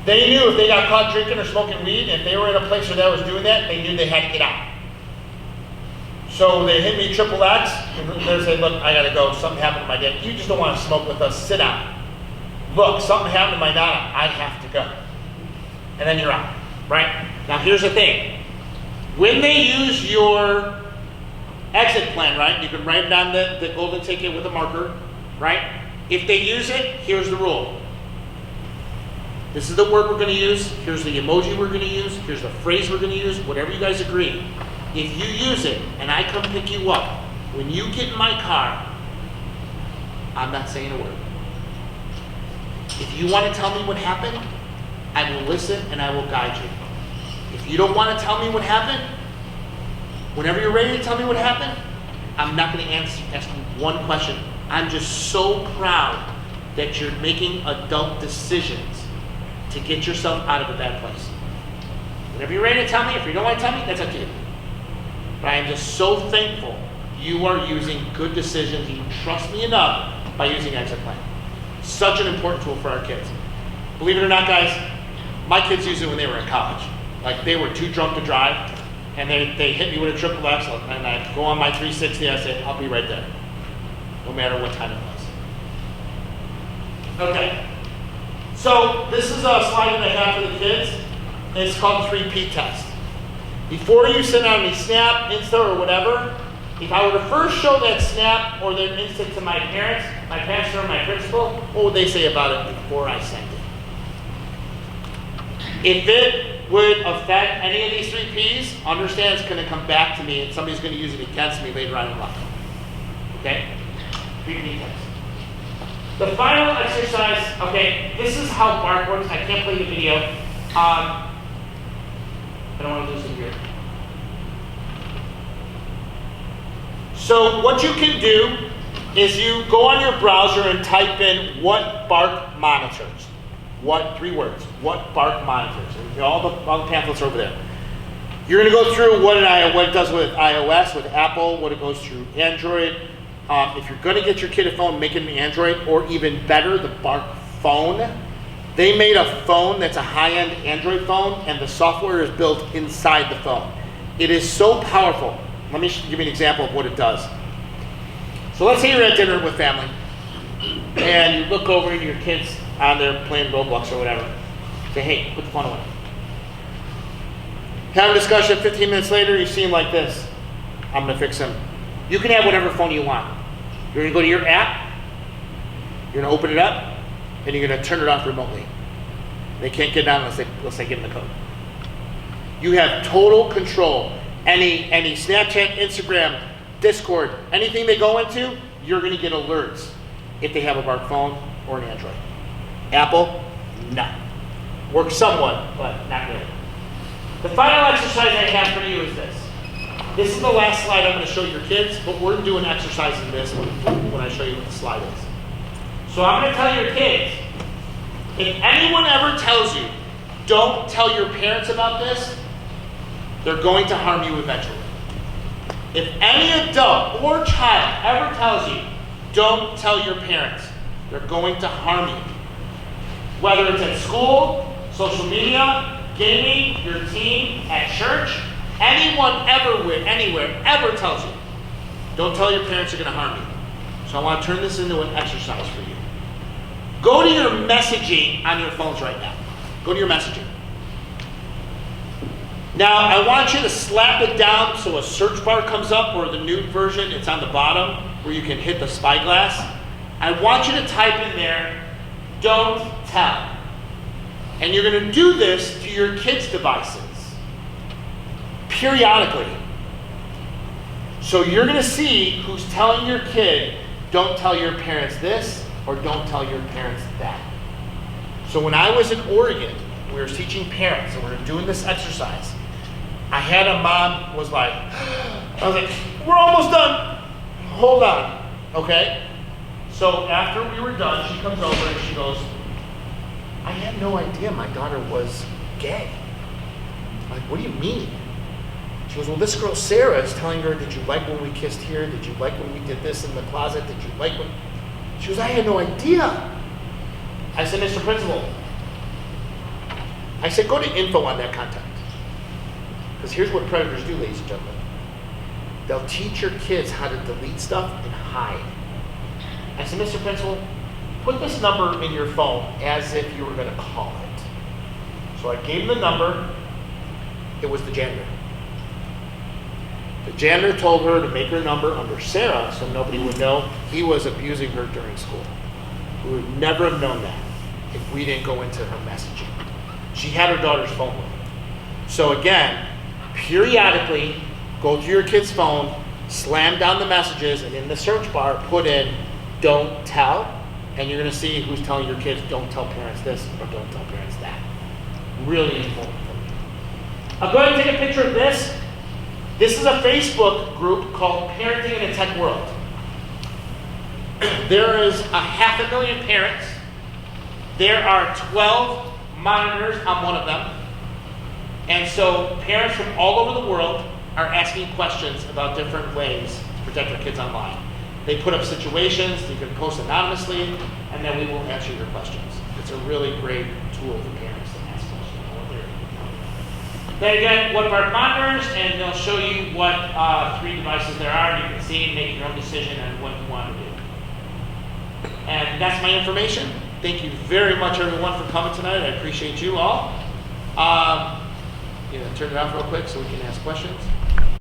They knew if they got caught drinking or smoking weed, if they were in a place where they was doing that, they knew they had to get out. So they hit me XXX, and they say, look, I gotta go, something happened to my dad. You just don't want to smoke with us, sit down. Look, something happened to my Nana, I have to go. And then you're out, right? Now here's the thing. When they use your exit plan, right, you can write down the golden ticket with a marker, right? If they use it, here's the rule. This is the word we're going to use, here's the emoji we're going to use, here's the phrase we're going to use, whatever you guys agree. If you use it and I come pick you up, when you get in my car, I'm not saying a word. If you want to tell me what happened, I will listen and I will guide you. If you don't want to tell me what happened, whenever you're ready to tell me what happened, I'm not going to ask you one question. I'm just so proud that you're making adult decisions to get yourself out of a bad place. Whenever you're ready to tell me, if you don't want to tell me, that's up to you. But I am just so thankful you are using good decisions. You trust me enough by using exit plan. Such an important tool for our kids. Believe it or not, guys, My kids used it when they were in college. Like they were too drunk to drive, and they hit me with a triple X, and I go on my 360, I say, I'll be right there, no matter what time it was. Okay, so this is a slide that I have for the kids. It's called 3P test. Before you send out any Snap, Insta, or whatever, if I were to first show that Snap or that Insta to my parents, my pastor, or my principal, what would they say about it before I sent it? If it would affect any of these 3Ps, understand it's going to come back to me and somebody's going to use it against me later on in life. Okay? 3P test. The final exercise, okay, this is how BARC works. I can't play the video. I don't want to lose it here. So what you can do is you go on your browser and type in what BARC monitors. What, 3 words, what BARC monitors. And all the pamphlets are over there. You're going to go through what it does with iOS, with Apple, what it goes through Android. If you're going to get your kid a phone, make it an Android, or even better, the BARC phone. They made a phone that's a high-end Android phone, and the software is built inside the phone. It is so powerful. Let me give you an example of what it does. So let's say you're at dinner with family, and you look over and your kids on there playing Roblox or whatever. Say, hey, put the phone away. Have a discussion, 15 minutes later, you see him like this. I'm going to fix him. You can have whatever phone you want. You're going to go to your app, you're going to open it up, and you're going to turn it off remotely. They can't get down unless they give them the code. You have total control. Any Snapchat, Instagram, Discord, anything they go into, you're going to get alerts if they have a BARC phone or an Android. Apple, no. Works somewhat, but not really. The final exercise I have for you is this. This is the last slide I'm going to show your kids, but we're doing exercise in this when I show you what the slide is. So I'm going to tell your kids, if anyone ever tells you, don't tell your parents about this, they're going to harm you eventually. If any adult or child ever tells you, don't tell your parents, they're going to harm you. Whether it's at school, social media, gaming, your team, at church, anyone ever, anywhere, ever tells you, don't tell your parents are going to harm you. So I want to turn this into an exercise for you. Go to your messaging on your phones right now. Go to your messaging. Now, I want you to slap it down so a search bar comes up, or the new version, it's on the bottom, where you can hit the spyglass. I want you to type in there, don't tell. And you're going to do this to your kids' devices periodically. So you're going to see who's telling your kid, don't tell your parents this, or don't tell your parents that. So when I was in Oregon, we were teaching parents, and we were doing this exercise. I had a mom was like, I was like, we're almost done. Hold on, okay? So after we were done, she comes over and she goes, I had no idea my daughter was gay. I'm like, what do you mean? She goes, well, this girl Sarah is telling her, did you like when we kissed here? Did you like when we did this in the closet? Did you like when? She goes, I had no idea. I said, Mr. Principal, I said, go to info on that contact. Because here's what predators do, ladies and gentlemen. They'll teach your kids how to delete stuff and hide. I said, Mr. Principal, put this number in your phone as if you were going to call it. So I gave him the number. It was the janitor. The janitor told her to make her number under Sarah so nobody would know he was abusing her during school. We would never have known that if we didn't go into her messaging. She had her daughter's phone with her. So again, periodically, go through your kid's phone, slam down the messages, and in the search bar, put in, don't tell, and you're going to see who's telling your kids, don't tell parents this, or don't tell parents that. Really important. I'll go ahead and take a picture of this. This is a Facebook group called Parenting in a Tech World. There is 500,000 parents. There are 12 monitors on one of them. And so parents from all over the world are asking questions about different ways to protect their kids online. They put up situations, you can post anonymously, and then we will answer your questions. It's a really great tool for parents to ask questions. Then again, one of our monitors, and they'll show you what 3 devices there are, and you can see and make your own decision on what you want to do. And that's my information. Thank you very much, everyone, for coming tonight. I appreciate you all. Turn it off real quick so we can ask questions.